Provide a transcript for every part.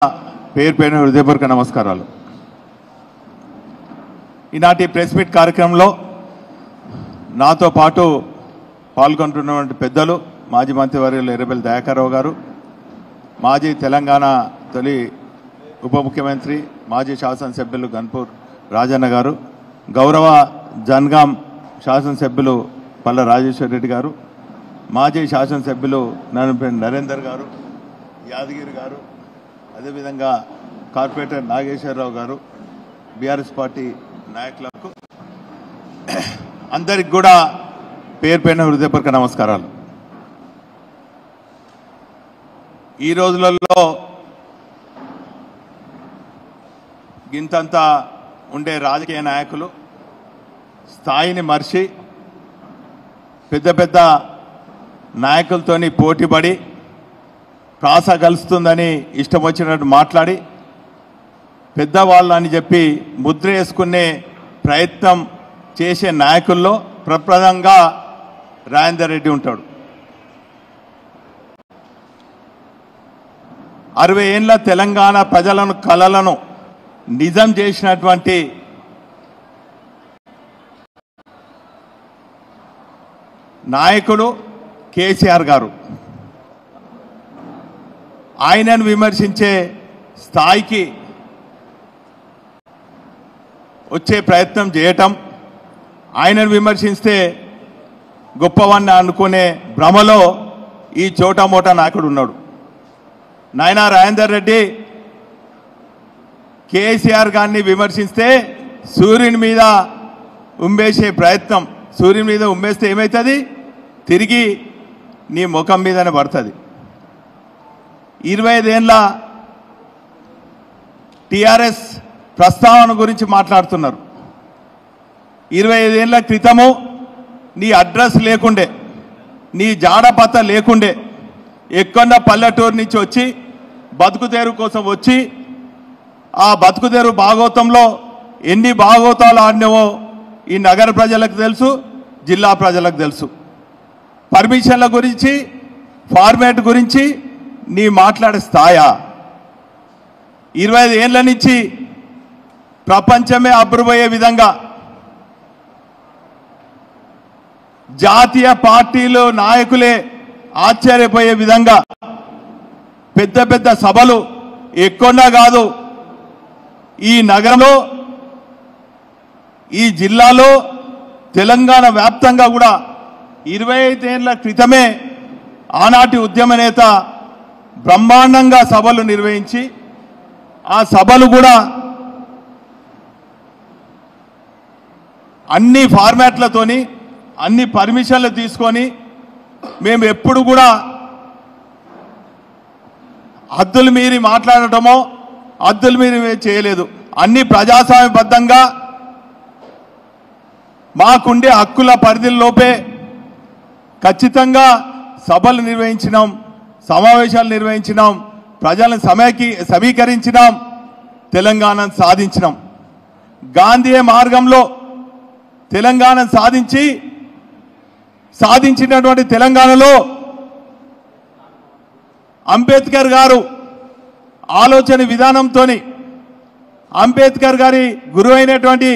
పేరు పేరున హృదయపూర్వక నమస్కారాలు. ఈనాటి ప్రెస్ మీట్ కార్యక్రమంలో నాతో పాటు పాల్గొంటున్నటువంటి పెద్దలు మాజీ మంత్రివర్యులు ఎర్రబెల్లి దయాకర్రావు గారు, మాజీ తెలంగాణ తొలి ఉప ముఖ్యమంత్రి మాజీ శాసనసభ్యులు గన్పూర్ రాజన్న గారు, గౌరవ జన్గాం శాసనసభ్యులు పల్ల రాజేశ్వర్ రెడ్డి గారు, మాజీ శాసనసభ్యులు నరేందర్ గారు, యాదగిరి గారు, అదేవిధంగా కార్పొరేటర్ నాగేశ్వరరావు గారు, బీఆర్ఎస్ పార్టీ నాయకులకు అందరికి కూడా పేరు పేరున హృదయపూర్వక నమస్కారాలు. ఈ రోజులలో గింతంతా ఉండే రాజకీయ నాయకులు స్థాయిని మర్చి పెద్ద పెద్ద నాయకులతోని పోటీపడి ప్రాస కలుస్తుందని ఇష్టం వచ్చినట్టు మాట్లాడి పెద్దవాళ్ళు అని చెప్పి ముద్ర వేసుకునే ప్రయత్నం చేసే నాయకుల్లో ప్రప్రదంగా రాజేందర్ రెడ్డి ఉంటాడు. 60 ఏళ్ల తెలంగాణ ప్రజలను కలలను నిజం చేసినటువంటి నాయకుడు కేసీఆర్ గారు. ఆయనను విమర్శించే స్థాయికి వచ్చే ప్రయత్నం చేయటం, ఆయనను విమర్శిస్తే గొప్పవాన్ని అనుకునే భ్రమలో ఈ చోటామోటా నాయకుడు ఉన్నాడు. నాయనా రాజేందర్ రెడ్డి కేసీఆర్ గారిని విమర్శిస్తే సూర్యుని మీద ఉమ్మేసే ప్రయత్నం, సూర్యుని మీద ఉమ్మేస్తే ఏమవుతుంది? తిరిగి నీ ముఖం మీదనే పడుతుంది. 25 ఏళ్ళ టిఆర్ఎస్ ప్రస్తావన గురించి మాట్లాడుతున్నారు. 25 ఏళ్ళ క్రితము నీ అడ్రస్ లేకుండే, నీ జాడపత్త లేకుండే, ఎక్కడన్నా పల్లెటూరు నుంచి వచ్చి బతుకుతెరువు కోసం వచ్చి ఆ బతుకుతెరువు భాగవతంలో ఎన్ని భాగవతాలు ఆడినావో ఈ నగర ప్రజలకు తెలుసు, జిల్లా ప్రజలకు తెలుసు. పర్మిషన్ల గురించి, ఫార్మేట్ గురించి నీ మాట్లాడే స్థాయా? 25 ఏళ్ళ నుంచి ప్రపంచమే అబ్బురపోయే విధంగా జాతీయ పార్టీలు నాయకులే ఆశ్చర్యపోయే విధంగా పెద్ద పెద్ద సభలు ఎక్కడా కాదు, ఈ నగరంలో, ఈ జిల్లాలో, తెలంగాణ వ్యాప్తంగా కూడా 25 ఏళ్ల క్రితమే ఆనాటి ఉద్యమ నేత బ్రహ్మాండంగా సభలు నిర్వహించి ఆ సభలు కూడా అన్ని ఫార్మాట్లతోని అన్ని పర్మిషన్లు తీసుకొని మేము ఎప్పుడు కూడా హద్దులు మీరి మాట్లాడటమో హద్దులు మీరి చేయలేదు. అన్ని ప్రజాస్వామ్యబద్ధంగా మాకుండే హక్కుల పరిధిలోపే ఖచ్చితంగా సభలు నిర్వహించినాం, సమావేశాలు నిర్వహించినాం, ప్రజలను సమీకరించినాం, తెలంగాణను సాధించినాం. గాంధీ మార్గంలో తెలంగాణను సాధించినటువంటి తెలంగాణలో అంబేద్కర్ గారు ఆలోచన విధానంతో, అంబేద్కర్ గారి గురువు అయినటువంటి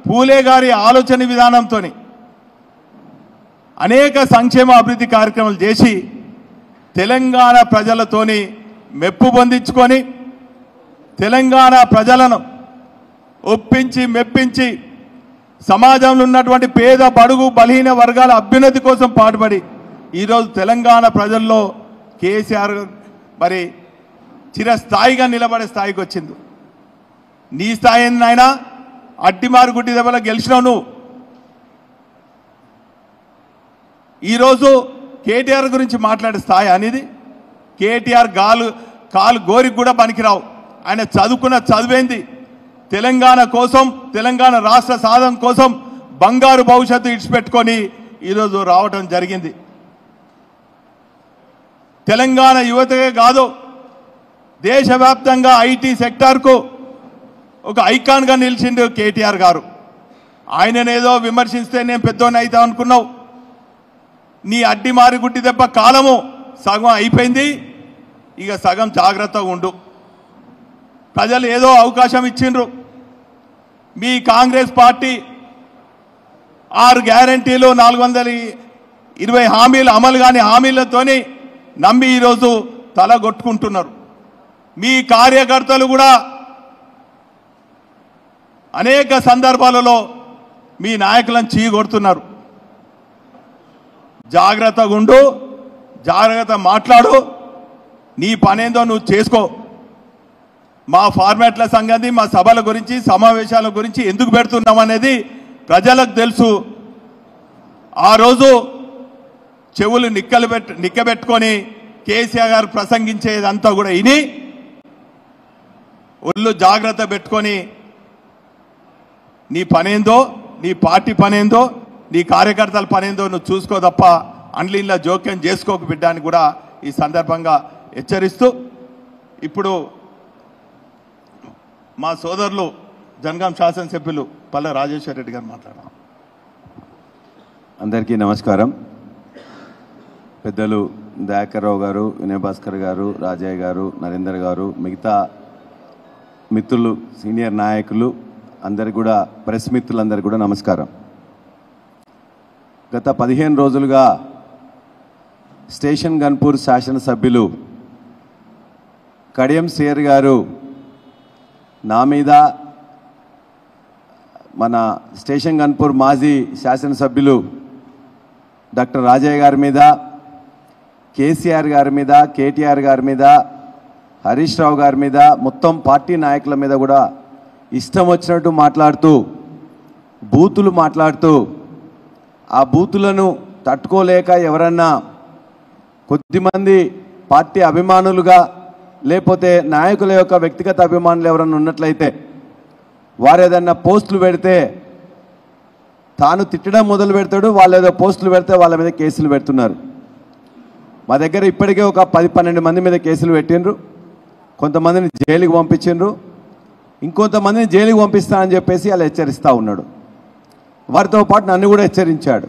పూలే గారి ఆలోచన విధానంతో అనేక సంక్షేమ అభివృద్ధి కార్యక్రమాలు చేసి తెలంగాణ ప్రజలతోని మెప్పు పొందించుకొని తెలంగాణ ప్రజలను ఒప్పించి మెప్పించి సమాజంలో ఉన్నటువంటి పేద బడుగు బలహీన వర్గాల అభ్యున్నతి కోసం పాటుపడి ఈరోజు తెలంగాణ ప్రజల్లో కేసీఆర్ మరి చిరస్థాయిగా నిలబడే స్థాయికి వచ్చింది. నీ స్థాయి నాయనా, అడ్డిమారు గుడ్డి దెబ్బలో గెలిచినావు నువ్వు. ఈరోజు కేటీఆర్ గురించి మాట్లాడే స్థాయి అనేది, కేటీఆర్ కాలు గోరికి కూడా పనికిరావు. ఆయన చదువుకున్న చదివేంది తెలంగాణ కోసం, తెలంగాణ రాష్ట్ర సాధన కోసం బంగారు భవిష్యత్తు ఇడిచిపెట్టుకొని ఈరోజు రావటం జరిగింది. తెలంగాణ యువతకే కాదు, దేశవ్యాప్తంగా ఐటీ సెక్టార్కు ఒక ఐకాన్గా నిలిచిండు కేటీఆర్ గారు. ఆయననేదో విమర్శిస్తే నేను పెద్దోని అవుతా అనుకున్నావు. నీ అడ్డి మారి గుడ్డి దెబ్బ కాలము సగం అయిపోయింది. ఇక సగం జాగ్రత్తగా ఉండు. ప్రజలు ఏదో అవకాశం ఇచ్చిండ్రు. మీ కాంగ్రెస్ పార్టీ 6 గ్యారంటీలు 420 హామీలు అమలు కాని హామీలతోని నమ్మి ఈరోజు తలగొట్టుకుంటున్నారు. మీ కార్యకర్తలు కూడా అనేక సందర్భాలలో మీ నాయకులను చీగొడుతున్నారు. జాగ్రత్తగా ఉండు, జాగ్రత్త మాట్లాడు, నీ పనేందో నువ్వు చేసుకో. మా ఫార్మాట్ల సంగతి, మా సభల గురించి, సమావేశాల గురించి ఎందుకు పెడుతున్నామనేది ప్రజలకు తెలుసు. ఆ రోజు చెవులు నిక్కబెట్టుకొని కేసీఆర్ గారు ప్రసంగించేదంతా కూడా విని ఒళ్ళు జాగ్రత్త పెట్టుకొని నీ పనేందో, నీ పార్టీ పనేందో, నీ కార్యకర్తల పనేందో నువ్వు చూసుకో తప్ప అండ్లీన్లా జోక్యం చేసుకోక బిడ్డానికి కూడా ఈ సందర్భంగా హెచ్చరిస్తూ, ఇప్పుడు మా సోదరులు జనగాం శాసనసభ్యులు పల్ల రాజేశ్వర రెడ్డి గారు మాట్లాడారు. అందరికీ నమస్కారం. పెద్దలు దయాకర్రావు గారు, వినయ్ భాస్కర్ గారు, రాజయ్య గారు, నరేందర్ గారు, మిగతా మిత్రులు, సీనియర్ నాయకులు అందరికి కూడా, ప్రెస్ మిత్రులందరికీ కూడా నమస్కారం. గత 15 రోజులుగా స్టేషన్ గన్పూర్ శాసనసభ్యులు కడియం శ్రీహరి గారు నా మీద, మన స్టేషన్ గన్పూర్ మాజీ శాసనసభ్యులు డాక్టర్ రాజయ్య గారి మీద, కేసీఆర్ గారి మీద, కేటీఆర్ గారి మీద, హరీష్ రావు గారి మీద, మొత్తం పార్టీ నాయకుల మీద కూడా ఇష్టం వచ్చినట్టు మాట్లాడుతూ, బూతులు మాట్లాడుతూ, ఆ బూతులను తట్టుకోలేక ఎవరన్నా కొద్దిమంది పార్టీ అభిమానులుగా లేకపోతే నాయకుల యొక్క వ్యక్తిగత అభిమానులు ఎవరన్నా ఉన్నట్లయితే వారు ఏదన్నా పోస్టులు పెడితే తాను తిట్టడం మొదలు పెడతాడు. వాళ్ళు ఏదో పోస్టులు పెడితే వాళ్ళ మీద కేసులు పెడుతున్నారు. మా దగ్గర ఇప్పటికే ఒక 10-12 మంది మీద కేసులు పెట్టిండ్రు. కొంతమందిని జైలుకి పంపించిండ్రు. ఇంకొంతమందిని జైలుకి పంపిస్తా అని చెప్పేసి అలా హెచ్చరిస్తూ ఉన్నాడు. వారితో పాటు నన్ను కూడా హెచ్చరించాడు.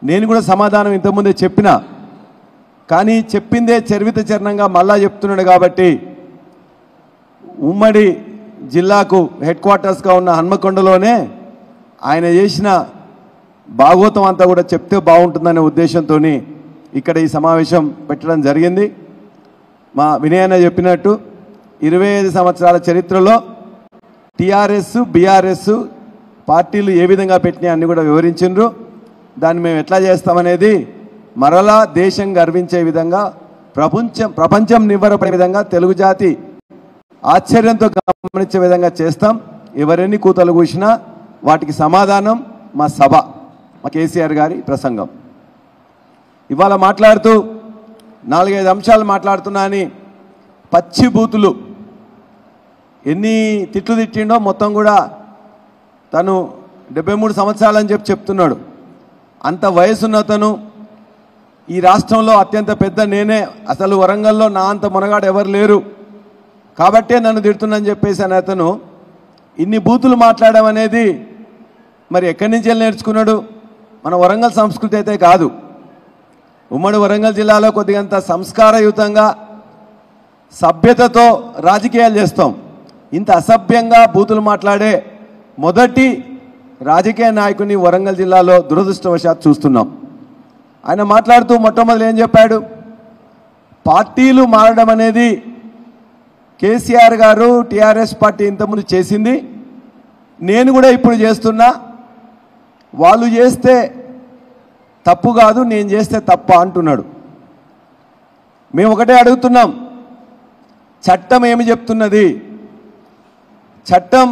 నేను కూడా సమాధానం ఇంతకుముందే చెప్పినా, కానీ చెప్పిందే చరివిత చరణంగా మళ్ళా చెప్తున్నాడు. కాబట్టి ఉమ్మడి జిల్లాకు హెడ్ క్వార్టర్స్గా ఉన్న హన్మకొండలోనే ఆయన చేసిన భాగవతం అంతా కూడా చెప్తే బాగుంటుందనే ఉద్దేశంతో ఇక్కడ ఈ సమావేశం పెట్టడం జరిగింది. మా వినయన్న చెప్పినట్టు 25 సంవత్సరాల చరిత్రలో టీఆర్ఎస్, బీఆర్ఎస్ పార్టీలు ఏ విధంగా పెట్టినా అన్ని కూడా వివరించిండ్రు. దాన్ని మేము ఎట్లా చేస్తామనేది మరలా దేశం గర్వించే విధంగా, ప్రపంచం నివ్వరపడే విధంగా, తెలుగు జాతి ఆశ్చర్యంతో గమనించే విధంగా చేస్తాం. ఎవరెన్ని కూతలు కూసినా వాటికి సమాధానం మా సభ, మా కేసీఆర్ గారి ప్రసంగం. ఇవాళ మాట్లాడుతూ 4-5 అంశాలు మాట్లాడుతున్నా అని పచ్చి బూతులు ఎన్ని తిట్లు తిట్టిండో మొత్తం కూడా తను 73 సంవత్సరాలని చెప్తున్నాడు. అంత వయసున్న తను, ఈ రాష్ట్రంలో అత్యంత పెద్ద నేనే, అసలు వరంగల్లో నా అంత మునగాడు ఎవరు లేరు కాబట్టే నన్ను తిడుతున్నాని చెప్పేసి అని అతను ఇన్ని బూతులు మాట్లాడడం అనేది మరి ఎక్కడి నుంచి వెళ్ళి నేర్చుకున్నాడు? మన వరంగల్ సంస్కృతి అయితే కాదు. ఉమ్మడి వరంగల్ జిల్లాలో కొద్దిగంత సంస్కారయుతంగా సభ్యతతో రాజకీయాలు చేస్తాం. ఇంత అసభ్యంగా బూతులు మాట్లాడే మొదటి రాజకీయ నాయకుని వరంగల్ జిల్లాలో దురదృష్టవశాత్తు చూస్తున్నాం. ఆయన మాట్లాడుతూ మొట్టమొదటి ఏం చెప్పాడు? పార్టీలు మారడం అనేది కేసీఆర్ గారు, టీఆర్ఎస్ పార్టీ ఇంతకుముందు చేసింది, నేను కూడా ఇప్పుడు చేస్తున్నా. వాళ్ళు చేస్తే తప్పు కాదు, నేను చేస్తే తప్ప అంటున్నాడు. మేము ఒకటే అడుగుతున్నాం, చట్టం ఏమి చెప్తున్నది? చట్టం,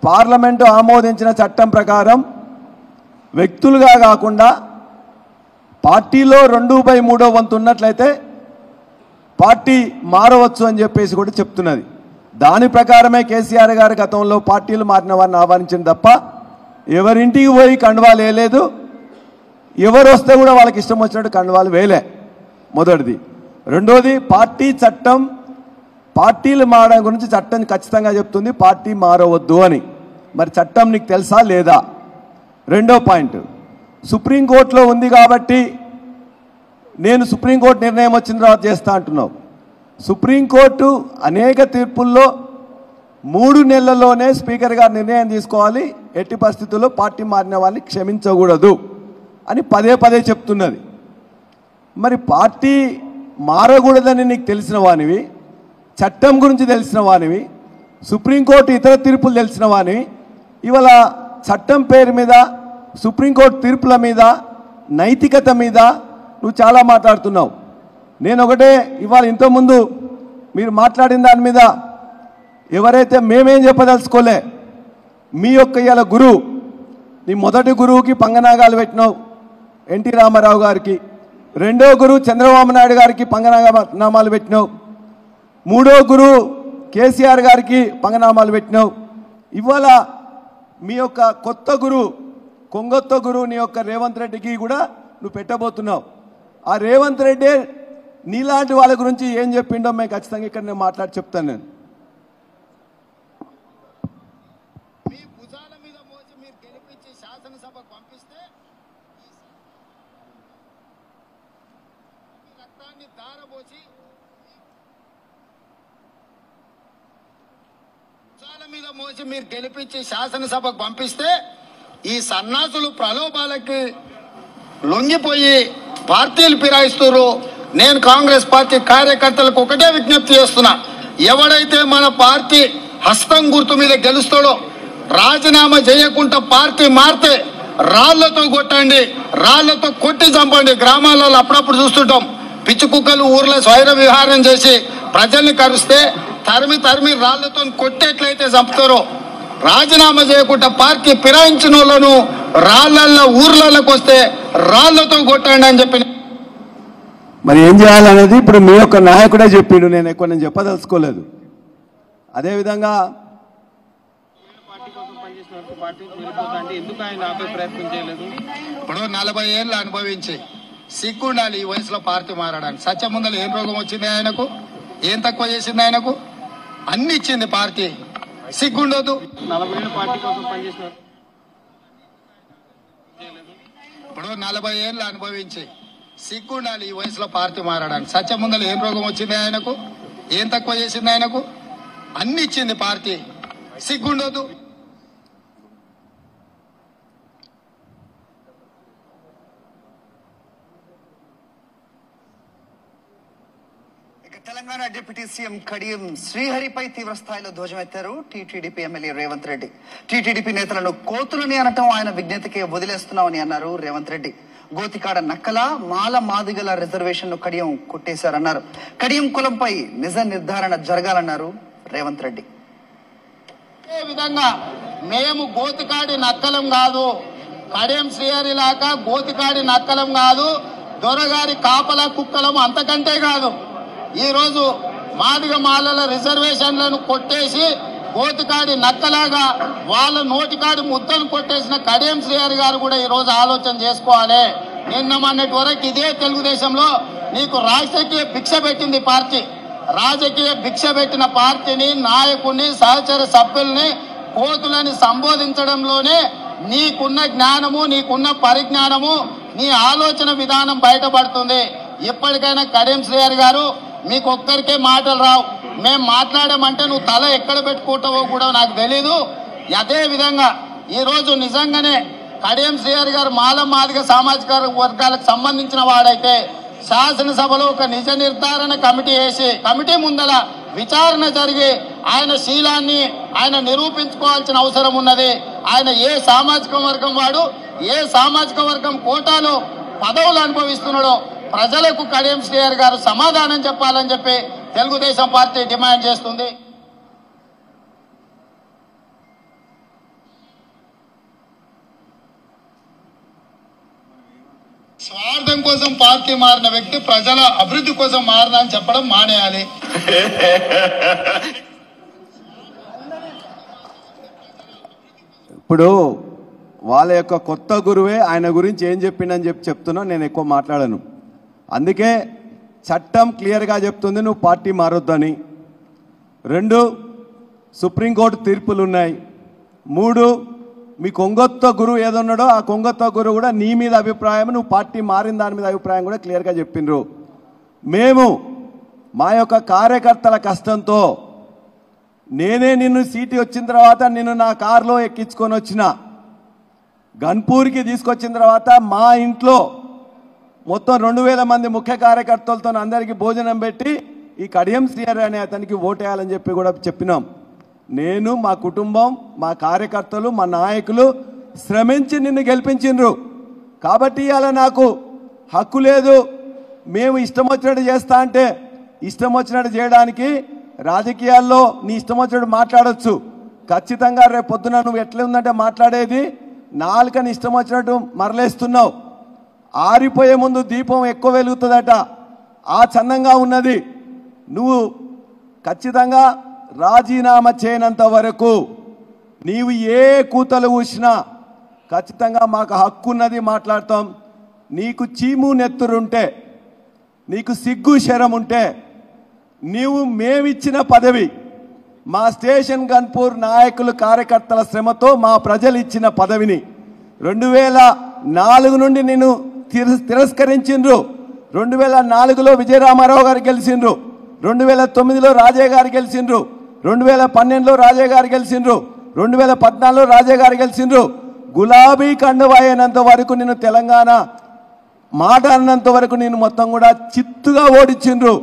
పార్లమెంటు ఆమోదించిన చట్టం ప్రకారం వ్యక్తులుగా కాకుండా పార్టీలో 2/3 వంతు ఉన్నట్లయితే పార్టీ మారవచ్చు అని చెప్పేసి కూడా చెప్తున్నది. దాని ప్రకారమే కేసీఆర్ గారు గతంలో పార్టీలు మారిన వారిని ఆహ్వానించింది తప్ప ఎవరింటికి పోయి కండువాలు వేయలేదు. ఎవరు వస్తే కూడా వాళ్ళకి ఇష్టం వచ్చినట్టు కండువాలు వేయలే. మొదటిది. రెండోది, పార్టీ చట్టం, పార్టీలు మారడం గురించి చట్టం ఖచ్చితంగా చెప్తుంది పార్టీ మారవద్దు అని. మరి చట్టం నీకు తెలుసా లేదా? రెండో పాయింట్, సుప్రీంకోర్టులో ఉంది కాబట్టి నేను సుప్రీంకోర్టు నిర్ణయం వచ్చిన తర్వాత చేస్తా అంటున్నావు. సుప్రీంకోర్టు అనేక తీర్పుల్లో 3 నెలల్లోనే స్పీకర్ గారు నిర్ణయం తీసుకోవాలి, ఎట్టి పరిస్థితుల్లో పార్టీ మారిన వాళ్ళని క్షమించకూడదు అని పదే పదే చెప్తున్నది. మరి పార్టీ మారకూడదని నీకు తెలిసిన వానివి, చట్టం గురించి తెలిసిన వానివి, సుప్రీంకోర్టు ఇతర తీర్పులు తెలిసిన వానివి, ఇవాళ చట్టం పేరు మీద సుప్రీంకోర్టు తీర్పుల మీద నైతికత మీద నువ్వు చాలా మాట్లాడుతున్నావు. నేను ఒకటే ఇవాళ ఇంతకుముందు మీరు మాట్లాడిన దాని మీద ఎవరైతే మేమేం చెప్పదలుచుకోలే, మీ యొక్క ఇవాళ గురువు, నీ మొదటి గురువుకి పంగనాగాలు పెట్టినావు ఎన్టీ రామారావు గారికి, రెండో గురువు చంద్రబాబు నాయుడు గారికి పంగనామాలు పెట్టినావు, మూడో గురువు కేసీఆర్ గారికి పంగనామాలు పెట్టినావు. ఇవాళ మీ యొక్క కొత్త గురువు, కొంగొత్త గురువు నీ యొక్క రేవంత్ రెడ్డికి కూడా నువ్వు పెట్టబోతున్నావు. ఆ రేవంత్ రెడ్డి నీలాంటి వాళ్ళ గురించి ఏం చెప్పిండో మేము ఖచ్చితంగా ఇక్కడ నేను మాట్లాడి చెప్తాను. నేను మీ భుజాల మీద మోసి మీరు గెలిపించి శాసనసభకు పంపిస్తే రక్తాన్ని దారబోసి భుజాల మీద మోసి మీరు గెలిపించి శాసనసభకు పంపిస్తే ఈ సన్నాసులు ప్రలోభాలకి లొంగిపోయి పార్టీలు ఫిరాయిస్తున్నారు. నేను కాంగ్రెస్ పార్టీ కార్యకర్తలకు ఒకటే విజ్ఞప్తి చేస్తున్నా, ఎవడైతే మన పార్టీ హస్తం గుర్తు మీద గెలుస్తాడో రాజీనామా చేయకుండా పార్టీ మారితే రాళ్లతో కొట్టండి, రాళ్లతో కొట్టి చంపండి. గ్రామాలలో అప్పుడప్పుడు చూస్తుంటాం, పిచ్చి కుక్కలు ఊర్లో స్వైర విహారం చేసి ప్రజల్ని కరిస్తే తరిమి రాళ్లతో కొట్టేట్లయితే చంపుతారో, రాజీనామా చేయకుండా పార్టీ ఫిరాయించిన వాళ్ళను రాళ్లల్లో ఊర్లలోకి వస్తే రాళ్లతో కొట్టండి అని చెప్పి మరి ఏం చేయాలనేది ఇప్పుడు మీ యొక్క నాయకుడే చెప్పిండు, నేను చెప్పదలుచుకోలేదు. అదేవిధంగా ఇప్పుడు 40 ఏళ్ళు అనుభవించి సిగ్గుండాలి ఈ వయసులో పార్టీ మారడానికి. సత్యం ముందర ఏం రోగం వచ్చింది ఆయనకు, ఏం తక్కువ చేసింది ఆయనకు, అన్ని ఇచ్చింది పార్టీ, సిగ్గుండదు. 40 ఏళ్ళు పార్టీ కోసం పనిచేసినారు. ఇప్పుడు 40 ఏళ్ళు అనుభవించి సిగ్గుండాలి ఈ వయసులో పార్టీ మారడానికి. సత్యం ముందర ఏం రోగం వచ్చింది ఆయనకు, ఏం తక్కువ చేసింది ఆయనకు, అన్ని ఇచ్చింది పార్టీ, సిగ్గుండదు. తెలంగాణ డిప్యూటీ సీఎం కడియం శ్రీహరిపై తీవ్ర స్థాయిలో ధ్వజమెత్తారు TTDP MLA Revanth Reddy. TTDP నేతలను కోతులని అనటం ఆయన విజ్ఞతకే వదిలేస్తున్నామని అన్నారు రేవంత్ రెడ్డి. గోతికాడ నక్కల మాల మాదిగల రిజర్వేషన్ ను కడియం కొట్టేశారన్నారు. కడియం కులంపై నిజ నిర్ధారణ జరగాలన్నారు రేవంత్ రెడ్డి. ఏ విధంగా మేము గోతికాడి నక్కలం కాదు, కడియం శ్రీహరి లాగా గోతికాడి నక్కలం కాదు, దొరగారి కాపలా కుక్కలం అంతకంటే కాదు. ఈ రోజు మాదిగ మాలల రిజర్వేషన్లను కొట్టేసి గోతికాడి నక్కలాగా వాళ్ళ నోటికాడి ముద్దను కొట్టేసిన కడియం శ్రీహరి గారు కూడా ఈ రోజు ఆలోచన చేసుకోవాలి. నిన్న మొన్నటి వరకు ఇదే తెలుగుదేశంలో నీకు రాజకీయ భిక్ష పెట్టింది పార్టీ. రాజకీయ భిక్ష పెట్టిన పార్టీని, నాయకుడిని, సహచర సభ్యుల్ని కోతులని సంబోధించడంలోనే నీకున్న జ్ఞానము, నీకున్న పరిజ్ఞానము, నీ ఆలోచన విధానం బయటపడుతుంది. ఇప్పటికైనా కడియం శ్రీహరి గారు, మీకు ఒక్కరికే మాటలు రావు, మేము మాట్లాడామంటే నువ్వు తల ఎక్కడ పెట్టుకుంటావో కూడా నాకు తెలీదు. అదే విధంగా ఈ రోజు నిజంగానే కడియం శ్రీహరి గారు మాల మాదిగ సామాజిక వర్గాలకు సంబంధించిన వాడైతే శాసనసభలో ఒక నిజ నిర్ధారణ కమిటీ వేసి, కమిటీ ముందల విచారణ జరిగి ఆయన శీలాన్ని ఆయన నిరూపించుకోవాల్సిన అవసరం ఉన్నది. ఆయన ఏ సామాజిక వర్గం వాడు, ఏ సామాజిక వర్గం కోటాలో పదవులు అనుభవిస్తున్నాడో ప్రజలకు కడియం శ్రీహరి గారు సమాధానం చెప్పాలని చెప్పి తెలుగుదేశం పార్టీ డిమాండ్ చేస్తుంది. స్వార్థం కోసం పార్టీ మారిన వ్యక్తి ప్రజల అభివృద్ధి కోసం మారినా అని చెప్పడం మానేయాలి. ఇప్పుడు వాళ్ళ యొక్క కొత్త గురువే ఆయన గురించి ఏం చెప్పిండని చెప్తున్నా, నేను ఎక్కువ మాట్లాడను. అందుకే చట్టం క్లియర్గా చెప్తుంది నువ్వు పార్టీ మారొద్దని. 2 సుప్రీంకోర్టు తీర్పులు ఉన్నాయి. 3 మీ కొంగొత్త గురువు ఏదన్నాడో ఆ కొంగొత్త గురువు కూడా నీ మీద అభిప్రాయం, నువ్వు పార్టీ మారిన దాని మీద అభిప్రాయం కూడా క్లియర్గా చెప్పిండ్రు. మేము మా యొక్క కార్యకర్తల కష్టంతో నేనే నిన్ను సీటు వచ్చిన తర్వాత నిన్ను నా కారులో ఎక్కించుకొని వచ్చిన, గన్పూర్కి తీసుకొచ్చిన తర్వాత మా ఇంట్లో మొత్తం 2000 మంది ముఖ్య కార్యకర్తలతో అందరికీ భోజనం పెట్టి ఈ కడియం శ్రీహరి అనే అతనికి ఓటేయాలని చెప్పి కూడా చెప్పినాం. నేను, మా కుటుంబం, మా కార్యకర్తలు, మా నాయకులు శ్రమించి నిన్ను గెలిపించిండ్రు. కాబట్టి అలా నాకు హక్కు లేదు, మేము ఇష్టం వచ్చినట్టు చేస్తా అంటే ఇష్టం వచ్చినట్టు చేయడానికి రాజకీయాల్లో నీ ఇష్టం వచ్చినట్టు మాట్లాడచ్చు. ఖచ్చితంగా రేపు పొద్దున నువ్వు ఎట్లా ఉందంటే మాట్లాడేది, నాలుకని ఇష్టం వచ్చినట్టు మరలేస్తున్నావు. ఆరిపోయే ముందు దీపం ఎక్కువ వెలుగుతుందట, ఆ చందంగా ఉన్నది. నువ్వు ఖచ్చితంగా రాజీనామా చేయనంత వరకు నీవు ఏ కూతలు ఊసినా ఖచ్చితంగా మాకు హక్కు ఉన్నది, మాట్లాడతాం. నీకు చీము నెత్తురుంటే, నీకు సిగ్గు శరం ఉంటే, నీవు మేమిచ్చిన పదవి, మా స్టేషన్ గన్పూర్ నాయకులు కార్యకర్తల శ్రమతో మా ప్రజలు ఇచ్చిన పదవిని 2004 నుండి నేను తిరస్కరించిండ్రు. 2004లో విజయరామారావు గారు గెలిచిండ్రు, 2009లో రాజయ్య గారు గెలిచిండ్రు, 2012లో రాజయ్య గారు గెలిచిండ్రు, 2014లో రాజయ్య గారు గెలిచిండ్రు. గులాబీ కండువా అయినంత వరకు నేను తెలంగాణ మాట అన్నంత వరకు నేను మొత్తం కూడా చిత్తుగా ఓడించిండ్రు.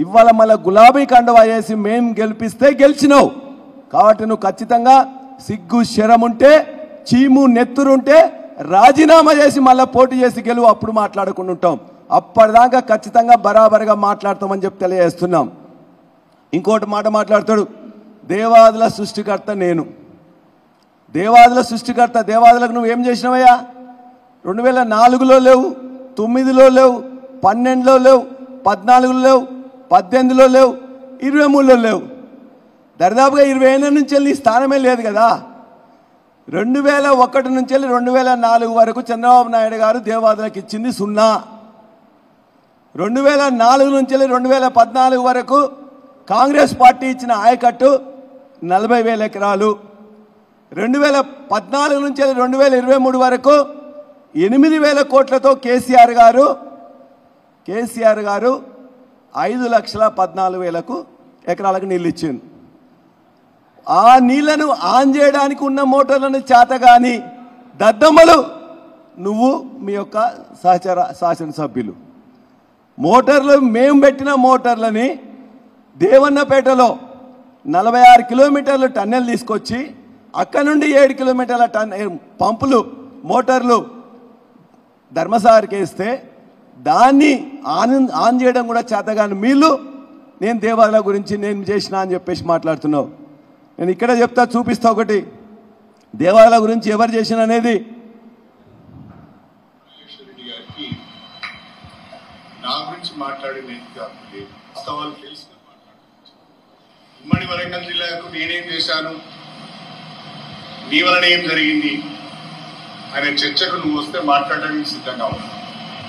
ఇవాళ మళ్ళీ గులాబీ కండువా వేసి మేము గెలిపిస్తే గెలిచినావు. కాబట్టి నువ్వు ఖచ్చితంగా సిగ్గు శరం ఉంటే, చీము నెత్తురుంటే రాజీనామా చేసి మళ్ళీ పోటీ చేసి గెలువు, అప్పుడు మాట్లాడుకుంటూ ఉంటాం. అప్పటిదాకా ఖచ్చితంగా బరాబరుగా మాట్లాడతామని చెప్పి తెలియజేస్తున్నాం. ఇంకోటి మాట మాట్లాడతాడు, దేవాదుల సృష్టికర్త నేను. దేవాదుల సృష్టికర్త, దేవాదులకు నువ్వేం చేసినావయ్యా? 2004లో లేవు, 9లో లేవు, 12లో లేవు, 14లో లేవు, 18లో లేవు, 23లో లేవు. దరిదాపుగా 20 ఏళ్ళ నుంచి వెళ్ళి నీ స్థానమే లేదు కదా. 2001 నుంచి వెళ్ళి 2004 వరకు చంద్రబాబు నాయుడు గారు దేవాదులకు ఇచ్చింది 0. 2004 నుంచి వెళ్ళి 2014 వరకు కాంగ్రెస్ పార్టీ ఇచ్చిన ఆయకట్టు 40,000 ఎకరాలు. 2014 నుంచి వెళ్ళి 2023 వరకు 8,000 కోట్లతో కేసీఆర్ గారు 5,14,000 ఎకరాలకు నీళ్ళు ఇచ్చింది. ఆ నీళ్లను ఆన్ చేయడానికి ఉన్న మోటార్లను చేతగాని దద్దమ్మలు నువ్వు, మీ యొక్క శాసనసభ్యులు మోటార్లు, మేము పెట్టిన మోటార్లని దేవన్నపేటలో 46 కిలోమీటర్లు టన్నెల్ తీసుకొచ్చి అక్కడ నుండి 7 కిలోమీటర్ల పంపులు మోటార్లు ధర్మసాగర్కి వేస్తే దాన్ని ఆన్ చేయడం కూడా చేతగాని మీళ్ళు నేను దేవాలయ గురించి నేను చేసిన అని చెప్పేసి మాట్లాడుతున్నావు. నేను ఇక్కడ చెప్తా, చూపిస్తా ఒకటి దేవాలయ గురించి ఎవరు చేసిన అనేది. నా గురించి మాట్లాడింది వాస్తవాలు తెలిసిన ఉమ్మడి వరంగల్ జిల్లాకు నేనేం చేశాను, నీ వలన ఏం జరిగింది అనే చర్చకు నువ్వు వస్తే మాట్లాడడానికి సిద్ధంగా ఉన్నాను.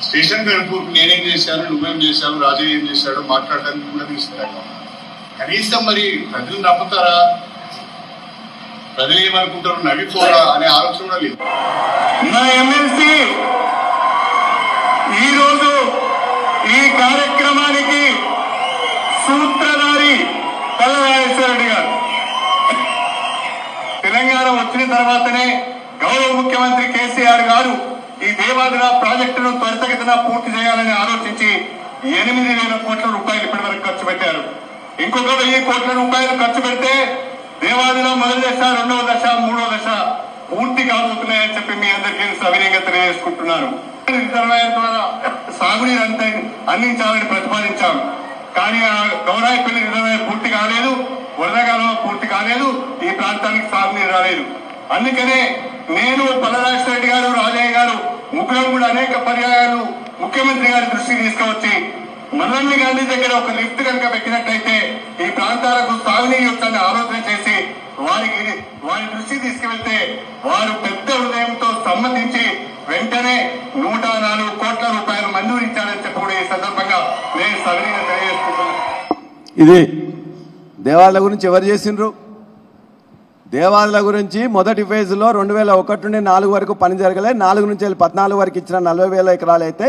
స్టేషన్ గన్పూర్కు నేనేం చేశాను, నువ్వేం చేశావు, రాజయ్య ఏం చేశాడో మాట్లాడడానికి కూడా నేను సిద్ధంగా ఉన్నాను. కనీసం మరి ప్రజలు నమ్ముతారా, ప్రజలు ఏమనుకుంటారు, నవ్విపోరా అనే ఆలోచన కూడా లేదు. నా ఎమ్మెల్సీ ఈరోజు ఈ కార్యక్రమానికి సూత్రధారి పల్లరాజేశ్వరరెడ్డి గారు. తెలంగాణ వచ్చిన తర్వాతనే గౌరవ ముఖ్యమంత్రి కేసీఆర్ గారు ఈ దేవాదుల ప్రాజెక్టును త్వరితగతిన పూర్తి చేయాలని ఆలోచించి 8,000 కోట్ల రూపాయలు ఇప్పటి వరకు ఖర్చు పెట్టారు. ఇంకొక 1,000 కోట్ల రూపాయలు ఖర్చు పెడితే దేవాదుల మొదటి దశ, 2వ దశ, 3వ దశ పూర్తి కాబోతున్నాయని చెప్పి మీ అందరికీ సవినయంగా తెలియజేసుకుంటున్నాను. రిజర్వాయర్ ద్వారా సాగునీరు అందించాలని ప్రతిపాదించాం. కానీ ఆ గౌరాయిపల్లి రిజర్వాయర్ పూర్తి కాలేదు, వరదగాలం పూర్తి కాలేదు, ఈ ప్రాంతానికి సాగునీరు రాలేదు. అందుకనే నేను, పల్లరాజేశ్వరరెడ్డి గారు, రాజయ్య గారు ముగ్గురం కూడా అనేక పర్యాయాలు ముఖ్యమంత్రి గారి దృష్టికి తీసుకువచ్చి మహాత్మా గాంధీ దగ్గర ఒక లిఫ్ట్ కనుక పెట్టినట్టయితే ఈ ప్రాంతాలకు సాగునీరు వచ్చని ఆలోచన చేసి వారి దృష్టికి తీసుకువెళ్తే వారు పెద్ద హృదయంతో సమ్మతించి వెంటనే 104 కోట్ల రూపాయలు మంజూరించాలని చెప్పి కూడా ఈ సందర్భంగా నేను సవినీయంగా తెలియజేసుకుంటున్నాను. ఇది దేవాలయ గురించి ఎవరు చేసిండ్రు? దేవాలయ గురించి మొదటి ఫేజ్లో 2001 నుండి 4 వరకు పని జరగలే. 4 నుంచి 14 వరకు ఇచ్చిన 40,000 ఎకరాలు అయితే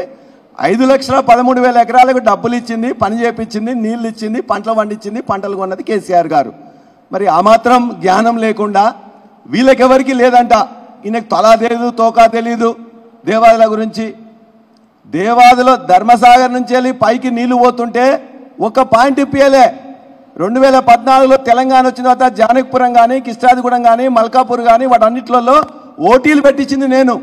5,13,000 ఎకరాలకు డబ్బులు ఇచ్చింది, పని చేపించింది, నీళ్లు ఇచ్చింది, పంటలు పండించింది, పంటలు కొన్నది కేసీఆర్ గారు. మరి ఆ మాత్రం జ్ఞానం లేకుండా వీళ్ళకెవరికి లేదంట. ఈయనకు తలా తెలియదు, తోకా తెలియదు దేవాదుల గురించి. దేవాదులో ధర్మసాగర్ నుంచి వెళ్ళి పైకి నీళ్లు పోతుంటే ఒక పాయింట్ ఇప్పియలే. 2014లో తెలంగాణ వచ్చిన తర్వాత జానకిపురం కానీ, కిష్టాదిగూడెం కానీ, మల్కాపూర్ కానీ వాటన్నిట్లలో ఓటీలు పెట్టించింది నేను.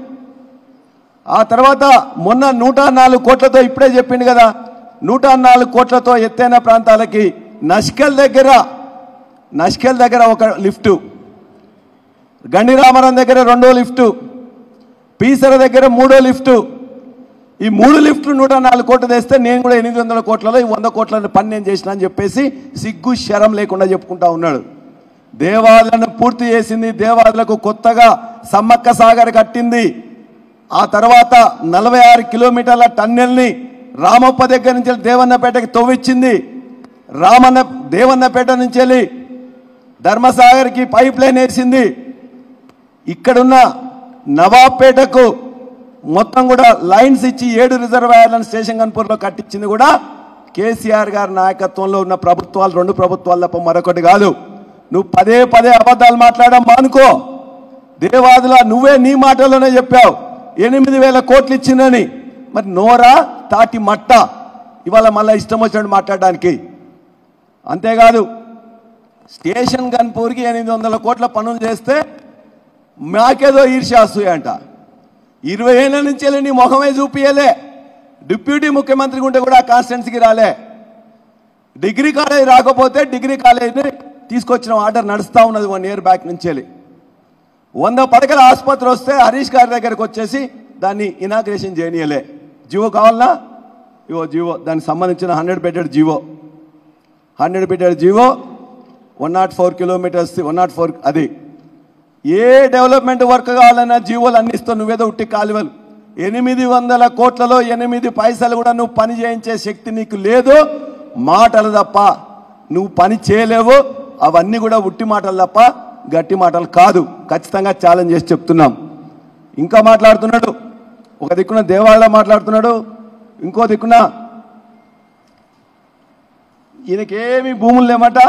ఆ తర్వాత మొన్న 104 కోట్లతో, ఇప్పుడే చెప్పిండు కదా, 104 కోట్లతో ఎత్తైన ప్రాంతాలకి నష్కల్ దగ్గర ఒక లిఫ్టు, గండిరామరం దగ్గర 2వ లిఫ్టు, పీసర దగ్గర 3వ లిఫ్టు. ఈ 3 లిఫ్ట్లు 104 కోట్లు తెస్తే నేను కూడా 800 కోట్లలో ఈ 100 కోట్ల పని నేను చేసిన అని చెప్పేసి సిగ్గు శరం లేకుండా చెప్పుకుంటా ఉన్నాడు. దేవాదులను పూర్తి చేసింది, దేవాదులకు కొత్తగా సమ్మక్క సాగర్ కట్టింది. ఆ తర్వాత 46 కిలోమీటర్ల టన్నెల్ని రామప్ప దగ్గర నుంచి దేవన్నపేటకి తవ్విచ్చింది. దేవన్నపేట నుంచి వెళ్ళి ధర్మసాగర్కి పైప్ లైన్ వేసింది. ఇక్కడున్న నవాబ్పేటకు మొత్తం కూడా లైన్స్ ఇచ్చి 7 రిజర్వాయర్లను స్టేషన్ గన్పూర్లో కట్టించింది కూడా కేసీఆర్ గారి నాయకత్వంలో ఉన్న ప్రభుత్వాలు, 2 ప్రభుత్వాలు తప్ప మరొకటి కాదు. నువ్వు పదే అబద్ధాలు మాట్లాడడం మానుకో. దేవాదుల నువ్వే నీ మాటల్లోనే చెప్పావు 8,000 కోట్లు ఇచ్చిందని. మరి నోరా తాటి మట్ట ఇవాళ మళ్ళీ ఇష్టం వచ్చినట్టు మాట్లాడడానికి. అంతేకాదు స్టేషన్ గన్పూర్కి 800 కోట్ల పనులు చేస్తే మాకేదో ఈర్ష్యాసూయ అంట. 20 ఏళ్ళ నుంచి వెళ్ళి నీ మొహమే చూపియలే. డిప్యూటీ ముఖ్యమంత్రికి ఉంటే కూడా ఆ కాన్స్టిట్యున్సీకి రాలే. డిగ్రీ కాలేజ్ రాకపోతే డిగ్రీ కాలేజ్ని తీసుకొచ్చిన ఆర్డర్ నడుస్తూ ఉన్నది 1 ఇయర్ బ్యాక్ నుంచి వెళ్ళి. 100 పడకల ఆసుపత్రి వస్తే హరీష్ గారి దగ్గరకు వచ్చేసి దాన్ని ఇనాగ్రేషన్ చేయనీయలే. జీవో కావాలన్నా ఇవో జీవో, దానికి సంబంధించిన 100 bedded GO, 100 bedded GO, 104 kilometres, 104 అది. ఏ డెవలప్మెంట్ వర్క్ కావాలన్నా జీవోలు అందిస్తావు, నువ్వేదో ఉట్టి కాలువలు. 800 కోట్లలో 8 పైసలు కూడా నువ్వు పని చేయించే శక్తి నీకు లేదు. మాటలు తప్ప నువ్వు పని చేయలేవు. అవన్నీ కూడా ఉట్టి మాటలు తప్ప గట్టి మాటలు కాదు. ఖచ్చితంగా ఛాలెంజ్ చేసి చెప్తున్నాం. ఇంకా మాట్లాడుతున్నాడు, ఒక దిక్కున దేవాలయం మాట్లాడుతున్నాడు, ఇంకో దిక్కున ఈయనకేమి భూములు లేమట.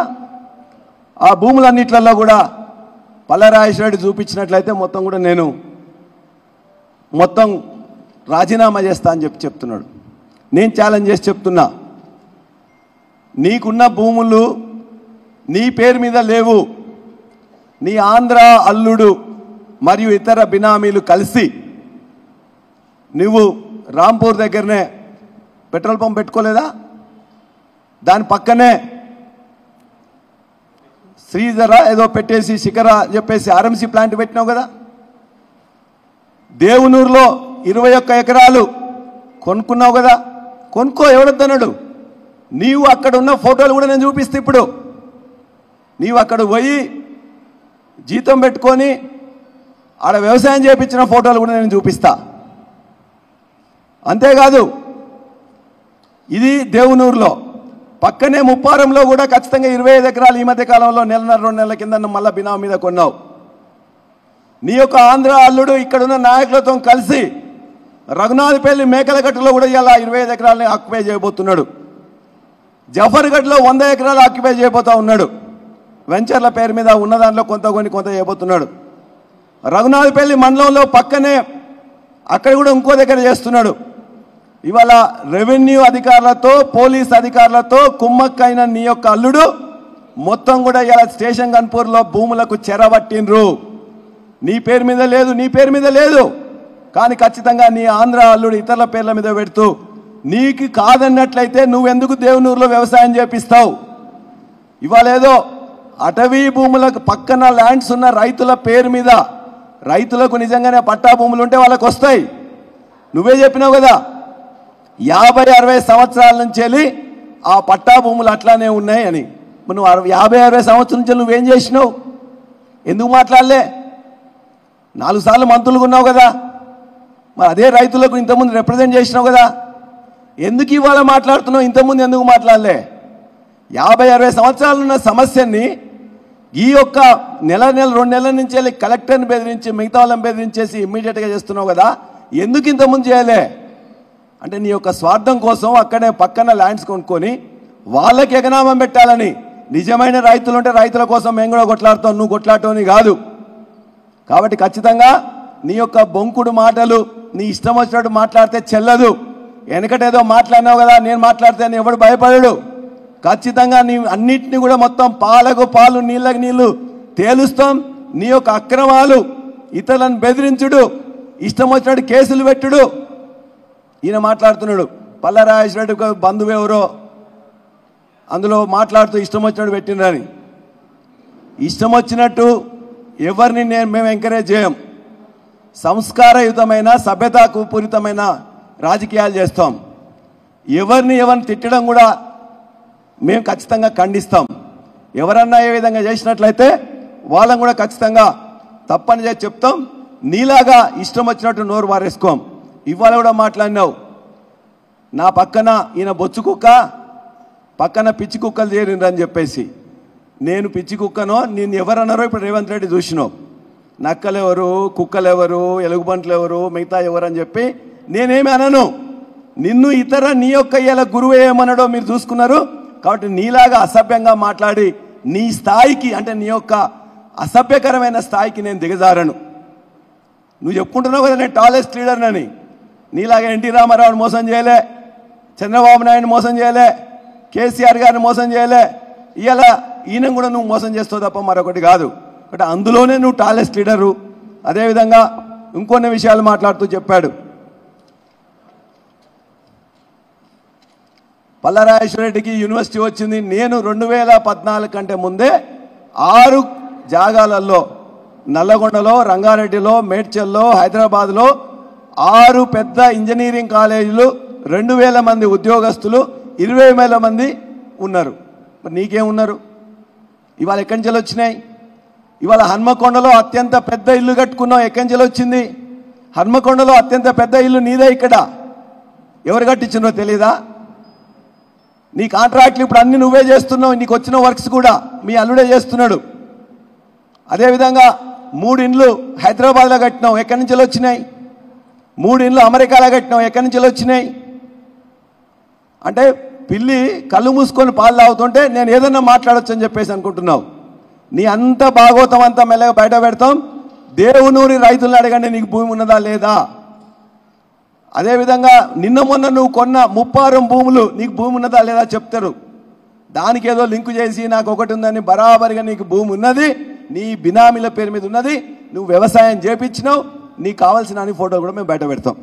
ఆ భూములన్నిట్లలో కూడా పల్లరాజేశ్వరరెడ్డి చూపించినట్లయితే మొత్తం కూడా నేను మొత్తం రాజీనామా చేస్తా అని చెప్తున్నాడు. నేను ఛాలెంజ్ చేసి చెప్తున్నా, నీకున్న భూములు నీ పేరు మీద లేవు. నీ ఆంధ్ర అల్లుడు మరియు ఇతర బినామీలు కలిసి నువ్వు రాంపూర్ దగ్గరనే పెట్రోల్ పంప్ పెట్టుకోలేదా? దాని పక్కనే శ్రీధర ఏదో పెట్టేసి శిఖర చెప్పేసి ఆర్ఎంసీ ప్లాంట్ పెట్టినావు కదా. దేవునూరులో 21 ఎకరాలు కొనుక్కున్నావు కదా. కొనుక్కో, ఎవడొద్దన్నాడు? నీవు అక్కడ ఉన్న ఫోటోలు కూడా నేను చూపిస్తే, ఇప్పుడు నీవు అక్కడ పోయి జీతం పెట్టుకొని ఆడ వ్యవసాయం చేయించిన ఫోటోలు కూడా నేను చూపిస్తా. అంతేకాదు ఇది దేవునూరులో, పక్కనే ముప్పారంలో కూడా ఖచ్చితంగా 25 ఎకరాలు ఈ మధ్య కాలంలో 1.5-2 నెలల కింద మళ్ళీ బినామీ మీద కొన్నావు. నీ యొక్క ఆంధ్ర అల్లుడు ఇక్కడున్న నాయకులతో కలిసి రఘునాథపల్లి మేకలగట్టులో కూడా ఇలా 25 ఎకరాలని ఆక్యుపై చేయబోతున్నాడు. జఫర్గఢ్లో 100 ఎకరాలు ఆక్యుపై చేయబోతా ఉన్నాడు. వెంచర్ల పేరు మీద ఉన్న దాంట్లో కొంత చేయబోతున్నాడు. రఘునాథపల్లి మండలంలో పక్కనే అక్కడ కూడా ఇంకో దగ్గర చేస్తున్నాడు. ఇవాళ రెవెన్యూ అధికారులతో, పోలీస్ అధికారులతో కుమ్మక్కైన నీ యొక్క అల్లుడు మొత్తం కూడా ఇలా స్టేషన్ గన్పూర్లో భూములకు చెరబట్టిండ్రు. నీ పేరు మీద లేదు, నీ పేరు మీద లేదు. కానీ ఖచ్చితంగా నీ ఆంధ్ర అల్లుడు ఇతరుల పేర్ల మీద పెడుతూ, నీకు కాదన్నట్లయితే నువ్వెందుకు దేవునూరులో వ్యవసాయం చేపిస్తావు? ఇవాళ ఏదో అటవీ భూములకు పక్కన ల్యాండ్స్ ఉన్న రైతుల పేరు మీద, రైతులకు నిజంగానే పట్టా భూములు ఉంటే వాళ్ళకు వస్తాయి. నువ్వే చెప్పినావు కదా 50-60 సంవత్సరాల నుంచి వెళ్ళి ఆ పట్టా భూములు అట్లానే ఉన్నాయి అని. నువ్వు 50-60 సంవత్సరాల నుంచి నువ్వేం చేసినావు? ఎందుకు మాట్లాడలే? 4 సార్లు మంత్రులుగా ఉన్నావు కదా. మరి అదే రైతులకు ఇంతకుముందు రిప్రజెంట్ చేసినావు కదా. ఎందుకు ఇవాళ మాట్లాడుతున్నావు? ఇంతకుముందు ఎందుకు మాట్లాడలే? 50-60 సంవత్సరాలు ఉన్న సమస్యని ఈ యొక్క 1-2 నెలల నుంచి వెళ్ళి కలెక్టర్ని బెదిరించి మిగతా వాళ్ళని బెదిరించేసి ఇమ్మీడియట్గా చేస్తున్నావు కదా. ఎందుకు ఇంతకుముందు చేయలే? అంటే నీ యొక్క స్వార్థం కోసం అక్కడే పక్కన ల్యాండ్స్ కొనుక్కొని వాళ్ళకి ఎగనామం పెట్టాలని, నిజమైన రైతులు ఉంటే రైతుల కోసం మేము కూడా కొట్లాడుతాం, నువ్వు కొట్లాడటం కాదు. కాబట్టి ఖచ్చితంగా నీ యొక్క బొంకుడు మాటలు నీ ఇష్టం వచ్చినట్టు మాట్లాడితే చెల్లదు. వెనకటేదో మాట్లాడినావు కదా, నేను మాట్లాడితే ఎవడు భయపడడు. ఖచ్చితంగా నీ అన్నిటిని కూడా మొత్తం పాలకు పాలు నీళ్ళకు నీళ్లు తేలుస్తాం. నీ యొక్క అక్రమాలు, ఇతరులను బెదిరించుడు, ఇష్టం వచ్చినట్టు కేసులు పెట్టుడు. ఈయన మాట్లాడుతున్నాడు పల్లరాజేశ్వర బంధువు ఎవరో అందులో మాట్లాడుతూ ఇష్టం వచ్చినట్టు పెట్టినని. ఇష్టం వచ్చినట్టు ఎవరిని మేము ఎంకరేజ్ చేయం. సంస్కారయుతమైన సభ్యతాపూరితమైన రాజకీయాలు చేస్తాం. ఎవరిని తిట్టడం కూడా మేము ఖచ్చితంగా ఖండిస్తాం. ఎవరన్నా ఏ విధంగా చేసినట్లయితే వాళ్ళని కూడా ఖచ్చితంగా తప్పని చేసి చెప్తాం. నీలాగా ఇష్టం వచ్చినట్టు నోరు వారేసుకోం. ఇవాళ కూడా మాట్లాడినావు, నా పక్కన ఈయన బొచ్చు కుక్క, పక్కన పిచ్చి కుక్కలు చేరిండ్రని చెప్పేసి. నేను పిచ్చి కుక్కనో నేను ఎవరన్నారో ఇప్పుడు రేవంత్ రెడ్డి చూసినావు. నక్కలెవరు, కుక్కలెవరు, ఎలుగుబంట్లు ఎవరు, మిగతా ఎవరని చెప్పి నేనేమి అనను. నిన్ను ఇతర నీ యొక్క ఇలా గురువు ఏమన్నాడో మీరు చూసుకున్నారు. కాబట్టి నీలాగా అసభ్యంగా మాట్లాడి నీ స్థాయికి, అంటే నీ యొక్క అసభ్యకరమైన స్థాయికి నేను దిగజారను. నువ్వు చెప్పుకుంటున్నావు కదా నేను టాలెస్ట్ లీడర్నని. నీలాగా ఎన్టీ రామారావుని మోసం చేయలే, చంద్రబాబు నాయుడిని మోసం చేయలే, కేసీఆర్ గారిని మోసం చేయలే. ఇలా ఈయన కూడా నువ్వు మోసం చేస్తావు తప్ప మరొకటి కాదు. అంటే అందులోనే నువ్వు టాలెస్ట్ లీడరు. అదేవిధంగా ఇంకొన్ని విషయాలు మాట్లాడుతూ చెప్పాడు. పల్లరాజేశ్వరరెడ్డికి యూనివర్సిటీ వచ్చింది. నేను 2014 కంటే ముందే 6 జాగాలలో, నల్లగొండలో, రంగారెడ్డిలో, మేడ్చల్లో, హైదరాబాద్లో 6 పెద్ద ఇంజనీరింగ్ కాలేజీలు, 2000 మంది ఉద్యోగస్తులు, 20,000 మంది ఉన్నారు. మరి నీకేమున్నారు? ఇవాళ ఎక్కడి నుంచి వచ్చినాయి? ఇవాళ హన్మకొండలో అత్యంత పెద్ద ఇల్లు కట్టుకున్నావు, ఎక్కడి నుంచి వచ్చింది? హన్మకొండలో అత్యంత పెద్ద ఇల్లు నీదే. ఇక్కడ ఎవరు కట్టించినో తెలీదా? నీ కాంట్రాక్ట్లు ఇప్పుడు అన్ని నువ్వే చేస్తున్నావు. నీకు వచ్చిన వర్క్స్ కూడా మీ అల్లుడే చేస్తున్నాడు. అదేవిధంగా 3 ఇండ్లు హైదరాబాద్లో కట్టినావు, ఎక్కడి నుంచి వచ్చినాయి? 3 ఇండ్లు అమెరికాలో కట్టినావు, ఎక్కడి నుంచి వచ్చినాయి? అంటే పిల్లి కళ్ళు మూసుకొని పాలు తాగుతుంటే నేను ఏదన్నా మాట్లాడచ్చు అని చెప్పేసి అనుకుంటున్నావు. నీ అంత భాగవతం అంతా మెల్లగా బయట పెడతాం. దేవునూరి రైతులను అడగండి, నీకు భూమి ఉన్నదా లేదా? అదేవిధంగా నిన్న మొన్న నువ్వు కొన్న 36 భూములు, నీకు భూమి ఉన్నదా లేదా చెప్తారు. దానికి ఏదో లింకు చేసి నాకు ఒకటి ఉందని, బరాబరిగా నీకు భూమి ఉన్నది, నీ బినామీల పేరు మీద ఉన్నది, నువ్వు వ్యవసాయం చేపించినావు, నీకు కావాల్సిన అన్ని ఫోటోలు కూడా మేము బయట పెడతాం.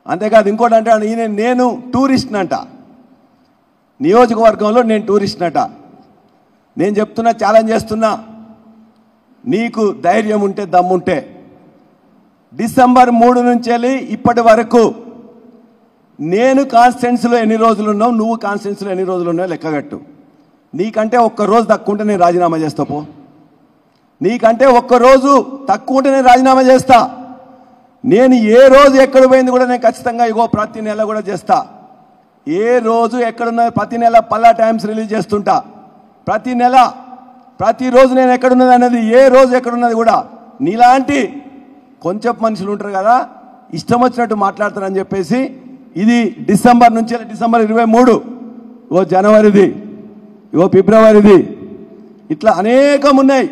అంతేకాదు ఇంకోటి అంటే నేను టూరిస్ట్నంట, నియోజకవర్గంలో నేను టూరిస్ట్నట. నేను చెప్తున్నా, ఛాలెంజ్ చేస్తున్నా, నీకు ధైర్యం ఉంటే, దమ్ముంటే డిసెంబర్ 3 నుంచి వెళ్ళి ఇప్పటి వరకు నేను కాన్స్టిట్యున్సీలో ఎన్ని రోజులు ఉన్నావు, నువ్వు కాన్స్టిట్యున్సీలో ఎన్ని రోజులు ఉన్నావు లెక్కగట్టు. నీకంటే ఒక్కరోజు తక్కువ ఉంటే నేను రాజీనామా చేస్తా పో. నీకంటే ఒక్కరోజు తక్కువ ఉంటే నేను రాజీనామా చేస్తా. నేను ఏ రోజు ఎక్కడ పోయింది కూడా నేను ఖచ్చితంగా ప్రతి నెల కూడా చేస్తా. ఏ రోజు ఎక్కడున్నా ప్రతి నెల పల్లా టైమ్స్ రిలీజ్ చేస్తుంటా. ప్రతి నెల ప్రతిరోజు నేను ఎక్కడున్నది అనేది, ఏ రోజు ఎక్కడున్నది కూడా. నీలాంటి కొంచెం మనుషులు ఉంటారు కదా, ఇష్టం వచ్చినట్టు మాట్లాడతారని చెప్పేసి. ఇది డిసెంబర్ నుంచి, డిసెంబర్ 23, జనవరిది, ఫిబ్రవరిది, ఇట్లా అనేకం ఉన్నాయి.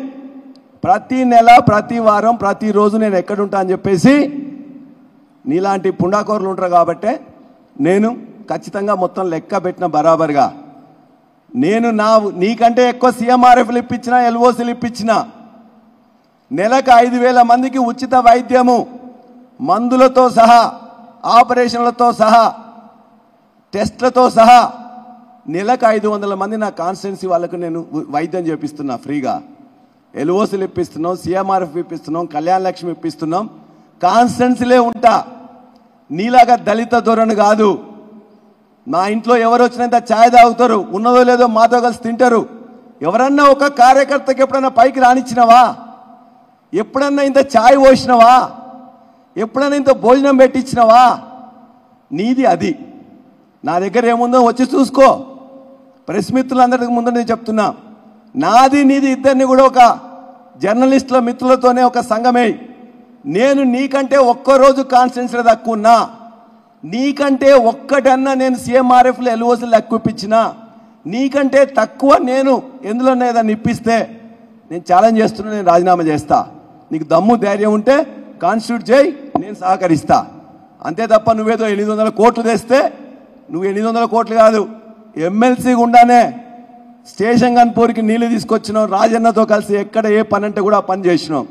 ప్రతి నెల, ప్రతి వారం, ప్రతిరోజు నేను ఎక్కడుంటా అని చెప్పేసి. నీలాంటి పుండాకోరులు ఉంటారు కాబట్టే నేను ఖచ్చితంగా మొత్తం లెక్క పెట్టిన బరాబర్గా. నేను నీకంటే ఎక్కువ సీఎంఆర్ఎఫ్లు ఇప్పించిన, ఎల్ఓసీలు ఇప్పించిన. నెలకు 5,000 మందికి ఉచిత వైద్యము, మందులతో సహా, ఆపరేషన్లతో సహా, టెస్ట్లతో సహా నెలకు 500 మంది నా కాన్స్టిట్యున్సీ వాళ్ళకు నేను వైద్యం చేపిస్తున్నా ఫ్రీగా. ఎల్ఓసీలు ఇప్పిస్తున్నాం, సీఎంఆర్ఎఫ్ ఇప్పిస్తున్నాం, కళ్యాణ లక్ష్మి ఇప్పిస్తున్నాం. కాన్స్టిట్యున్సీలే ఉంటా. నీలాగా దళిత ధోరణి కాదు. మా ఇంట్లో ఎవరు వచ్చినంత ఛాయ్ తాగుతారు, ఉన్నదో లేదో మాతో కలిసి తింటారు. ఎవరన్నా ఒక కార్యకర్తకి ఎప్పుడన్నా పైకి రానిచ్చినవా? ఎప్పుడన్నా ఇంత ఛాయ్ పోసినవా? ఎప్పుడన్నా ఇంత భోజనం పెట్టించినవా? నీది అది. నా దగ్గర ఏముందో వచ్చి చూసుకో. ప్రెస్ మిత్రులందరికీ ముందు నేను చెప్తున్నా, నాది నీది ఇద్దరిని కూడా ఒక జర్నలిస్టుల మిత్రులతోనే ఒక సంఘమే. నేను నీకంటే ఒక్కరోజు కాన్స్టిట్యున్సీలో తక్కువ ఉన్నా, నీకంటే ఒక్కటన్నా నేను సీఎంఆర్ఎఫ్లో ఎల్ఓసీలు ఎక్కువ ఇప్పించినా, నీకంటే తక్కువ నేను ఎందులోనే ఏదన్నా ఇప్పిస్తే నేను ఛాలెంజ్ చేస్తున్నా, నేను రాజీనామా చేస్తా. నీకు దమ్ము ధైర్యం ఉంటే కాన్స్టిట్యూట్ చేయి, నేను సహకరిస్తా. అంతే తప్ప నువ్వేదో 800 కోట్లు తెస్తే, నువ్వు 800 కోట్లు కాదు, ఎమ్మెల్సీ గుండానే స్టేషన్ గన్పూర్కి నీళ్లు తీసుకొచ్చినావు. రాజన్నతో కలిసి ఎక్కడ ఏ పని అంటే కూడా పని చేసినావు.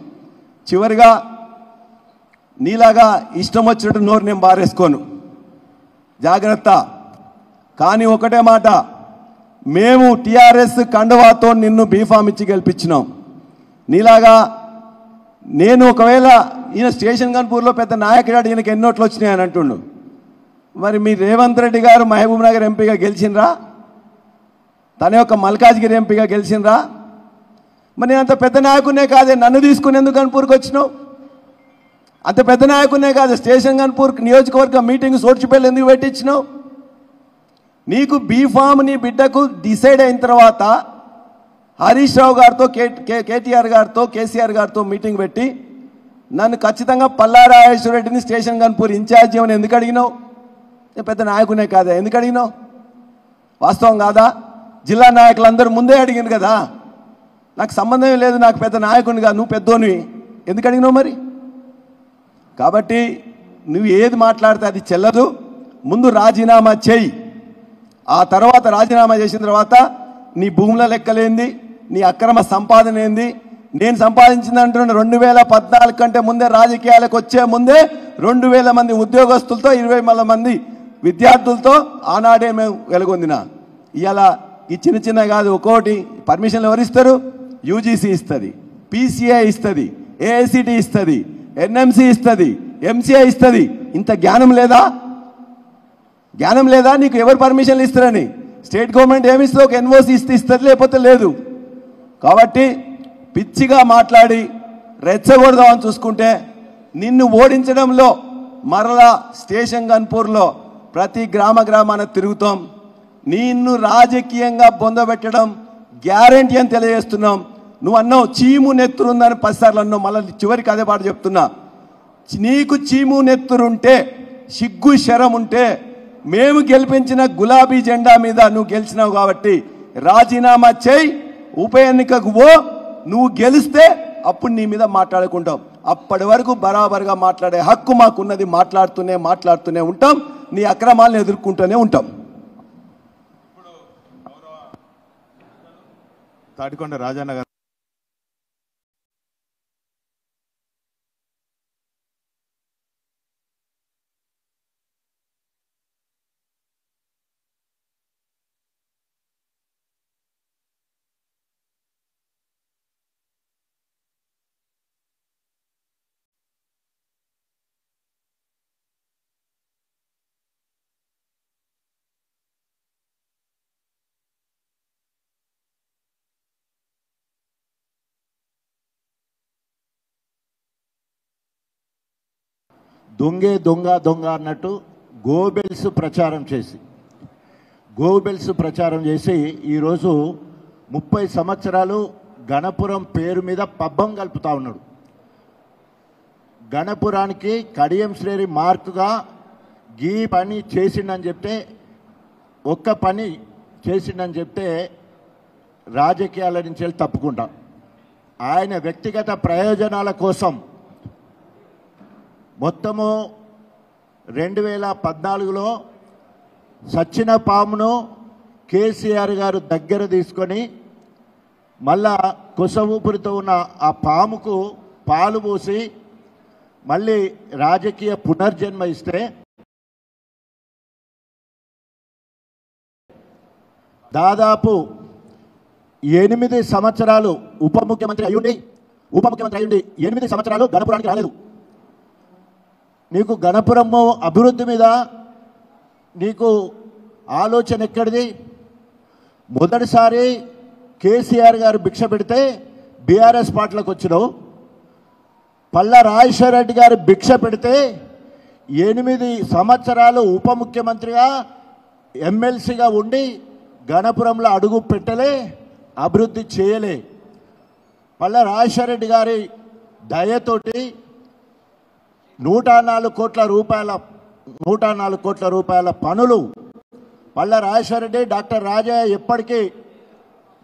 చివరిగా నీలాగా ఇష్టం వచ్చినట్టు నోరు నేను బారేసుకోను, జాగ్రత్త. కానీ ఒకటే మాట, మేము టీఆర్ఎస్ కండువాతో నిన్ను బీఫామ్ ఇచ్చి గెలిపించినాం. నీలాగా నేను ఒకవేళ ఈయన స్టేషన్ గన్పూర్లో పెద్ద నాయకుడు, ఈయనకి ఎన్నోట్లు వచ్చినాయి అని అంటుండు. మరి మీ రేవంత్ రెడ్డి గారు మహబూబ్ నగర్ ఎంపీగా గెలిచినరా? తన యొక్క మల్కాజ్గిరి ఎంపీగా గెలిచినరా? మరి నేను అంత పెద్ద నాయకునే కాదే, నన్ను తీసుకునేందుకు గన్పూర్కి వచ్చినావు? అంత పెద్ద నాయకునే కాదు, స్టేషన్ గన్పూర్ నియోజకవర్గ మీటింగ్ సోడ్చిపల్లి ఎందుకు పెట్టించినావు? నీకు బీఫామ్ నీ బిడ్డకు డిసైడ్ అయిన తర్వాత హరీష్ రావు గారితో కేటీఆర్ గారితో కేసీఆర్ గారితో మీటింగ్ పెట్టి నన్ను ఖచ్చితంగా పల్లారాజేశ్వర రెడ్డిని స్టేషన్ గన్పూర్ ఇన్ఛార్జ్ చేయమని ఎందుకు అడిగినావు? నేను పెద్ద నాయకునే కాదా, ఎందుకు అడిగినావు? వాస్తవం కాదా? జిల్లా నాయకులందరూ ముందే అడిగింది కదా, నాకు సంబంధం లేదు, నాకు పెద్ద నాయకునిగా, నువ్వు పెద్దోనివి, ఎందుకు అడిగినావు మరి? కాబట్టి నువ్వు ఏది మాట్లాడితే అది చెల్లదు. ముందు రాజీనామా చేయి, ఆ తర్వాత రాజీనామా చేసిన తర్వాత నీ భూముల లెక్కలేంది, నీ అక్రమ సంపాదన ఏంది, నేను సంపాదించింది అంటున్న 2014 కంటే ముందే, రాజకీయాలకు వచ్చే ముందే 2000 మంది ఉద్యోగస్తులతో 20 మంది విద్యార్థులతో ఆనాడే మేము వెలుగొందిన. ఇవాళ ఈ చిన్న చిన్న కాదు, ఒక్కోటి పర్మిషన్లు ఎవరు ఇస్తారు? యూజీసీ ఇస్తుంది, పీసీఐ ఇస్తుంది, ఏఐసిటి ఇస్తుంది, ఎన్ఎంసీ ఇస్తుంది, ఎంసీఐ ఇస్తుంది. ఇంత జ్ఞానం లేదా? జ్ఞానం లేదా నీకు? ఎవరు పర్మిషన్లు ఇస్తారని? స్టేట్ గవర్నమెంట్ ఏమి ఇస్తుంది? ఒక ఎన్ఓసి ఇస్తుంది, లేకపోతే లేదు. కాబట్టి పిచ్చిగా మాట్లాడి రెచ్చగొడదామని చూసుకుంటే నిన్ను ఓడించడంలో మరలా స్టేషన్ గన్పూర్లో ప్రతి గ్రామాన తిరుగుతాం. నిన్ను రాజకీయంగా బొందబెట్టడం గ్యారంటీ అని తెలియజేస్తున్నాం. నువ్వు అన్నావు చీము నెత్తురుందని 10 సార్లు అన్నావు, మళ్ళీ చివరికి అదే పాట చెప్తున్నా. నీకు చీము నెత్తురుంటే, సిగ్గు శరం ఉంటే, మేము గెలిపించిన గులాబీ జెండా మీద నువ్వు గెలిచినావు కాబట్టి రాజీనామా చేయి, ఉప ఎన్నికకు పో. నువ్వు గెలిస్తే అప్పుడు నీ మీద మాట్లాడుకుంటాం. అప్పటి వరకు బరాబర్గా మాట్లాడే హక్కు మాకున్నది. మాట్లాడుతూనే ఉంటాం, నీ అక్రమాలను ఎదుర్కొంటూనే ఉంటాం. తాటికొండ రాజన్న గారు దొంగ అన్నట్టు గోబెల్స్ ప్రచారం చేసి ఈరోజు 30 సంవత్సరాలు గణపురం పేరు మీద పబ్బం కలుపుతా ఉన్నాడు. గణపురానికి కడియం శ్రేణి మార్కుగా గీ పని చేసిండని చెప్తే, ఒక్క పని చేసిండని చెప్తే రాజకీయాల నుంచి వెళ్ళి తప్పుకుంటా. ఆయన వ్యక్తిగత ప్రయోజనాల కోసం మొత్తము 2014లో సచ్చిన పామును కేసీఆర్ గారు దగ్గర తీసుకొని మళ్ళా కొస ఊపిరితో ఉన్న ఆ పాముకు పాలు పోసి మళ్ళీ రాజకీయ పునర్జన్మ ఇస్తే దాదాపు 8 సంవత్సరాలు ఉప ముఖ్యమంత్రి అయ్యుండి 8 సంవత్సరాలు గణపురానికి రాలేదు. నీకు గణపురము అభివృద్ధి మీద నీకు ఆలోచన ఎక్కడిది? మొదటిసారి కేసీఆర్ గారు భిక్ష పెడితే బీఆర్ఎస్ పార్టీలకు వచ్చినావు. పల్లా రాజేశ్వర రెడ్డి గారు భిక్ష పెడితే 8 సంవత్సరాలు ఉప ముఖ్యమంత్రిగా ఎమ్మెల్సీగా ఉండి గణపురంలో అడుగు పెట్టలే, అభివృద్ధి చేయలే. పల్లా రాజేశ్వర రెడ్డి గారి దయతోటి 104 కోట్ల రూపాయల పనులు పళ్ళ రాజేశ్వర రెడ్డి, డాక్టర్ రాజయ్య ఎప్పటికీ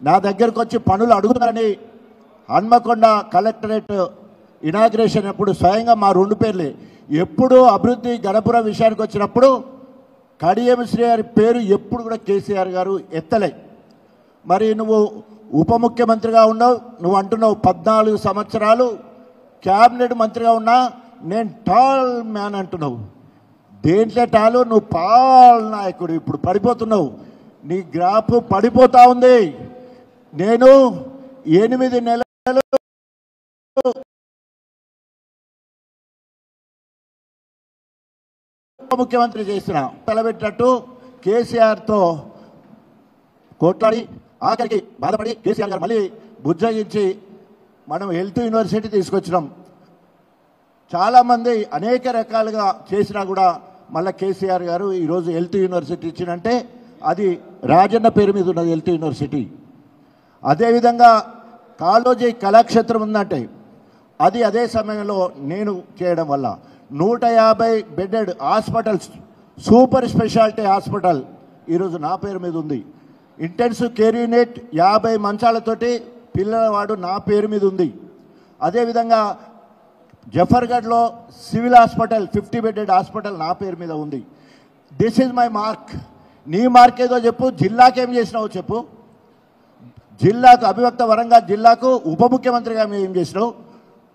నా దగ్గరకు వచ్చి పనులు అడుగుతారని హన్మకొండ కలెక్టరేట్ ఇనాగ్రేషన్ అప్పుడు స్వయంగా మా 2 పేర్లే, ఎప్పుడు అభివృద్ధి గణపురం విషయానికి వచ్చినప్పుడు కడియం శ్రీహరి పేరు ఎప్పుడు కూడా కేసీఆర్ గారు ఎత్తలే. మరి నువ్వు ఉప ముఖ్యమంత్రిగా ఉన్నావు, నువ్వు అంటున్నావు 14 సంవత్సరాలు క్యాబినెట్ మంత్రిగా ఉన్నా నేను టాల్ మ్యాన్ అంటున్నావు. దేంట్లో టాలు? నువ్వు పాల్ నాయకుడు. ఇప్పుడు పడిపోతున్నావు, నీ గ్రాఫ్ పడిపోతా ఉంది. నేను 8 నెలలు ముఖ్యమంత్రి చేసిన తలబెట్టినట్టు కేసీఆర్తో కొట్లాడి ఆఖరికి బాధపడి కేసీఆర్ గారు మళ్ళీ బుజ్జగించి మనం హెల్త్ యూనివర్సిటీ తీసుకొచ్చినాం. చాలామంది అనేక రకాలుగా చేసినా కూడా మళ్ళీ కేసీఆర్ గారు ఈరోజు హెల్త్ యూనివర్సిటీ ఇచ్చినంటే అది రాజన్న పేరు మీద ఉన్నది హెల్త్ యూనివర్సిటీ. అదేవిధంగా కాళోజీ కళాక్షేత్రం ఉందంటే అది అదే సమయంలో నేను చేయడం వల్ల 150 bedded hospitals, super speciality hospital ఈరోజు నా పేరు మీద ఉంది. ఇంటెన్సివ్ కేర్ యూనిట్ 50 మంచాలతోటి పిల్లలవాడు నా పేరు మీద ఉంది. అదేవిధంగా జఫర్గఢ్లో సివిల్ హాస్పిటల్ 50 బెడెడ్ హాస్పిటల్ నా పేరు మీద ఉంది. This is my mark. నీ మార్క్ ఏదో చెప్పు, జిల్లాకి ఏం చేసినావు చెప్పు. జిల్లాకు అభివక్త వరంగల్ జిల్లాకు ఉప ముఖ్యమంత్రిగా మేము ఏం చేసినావు?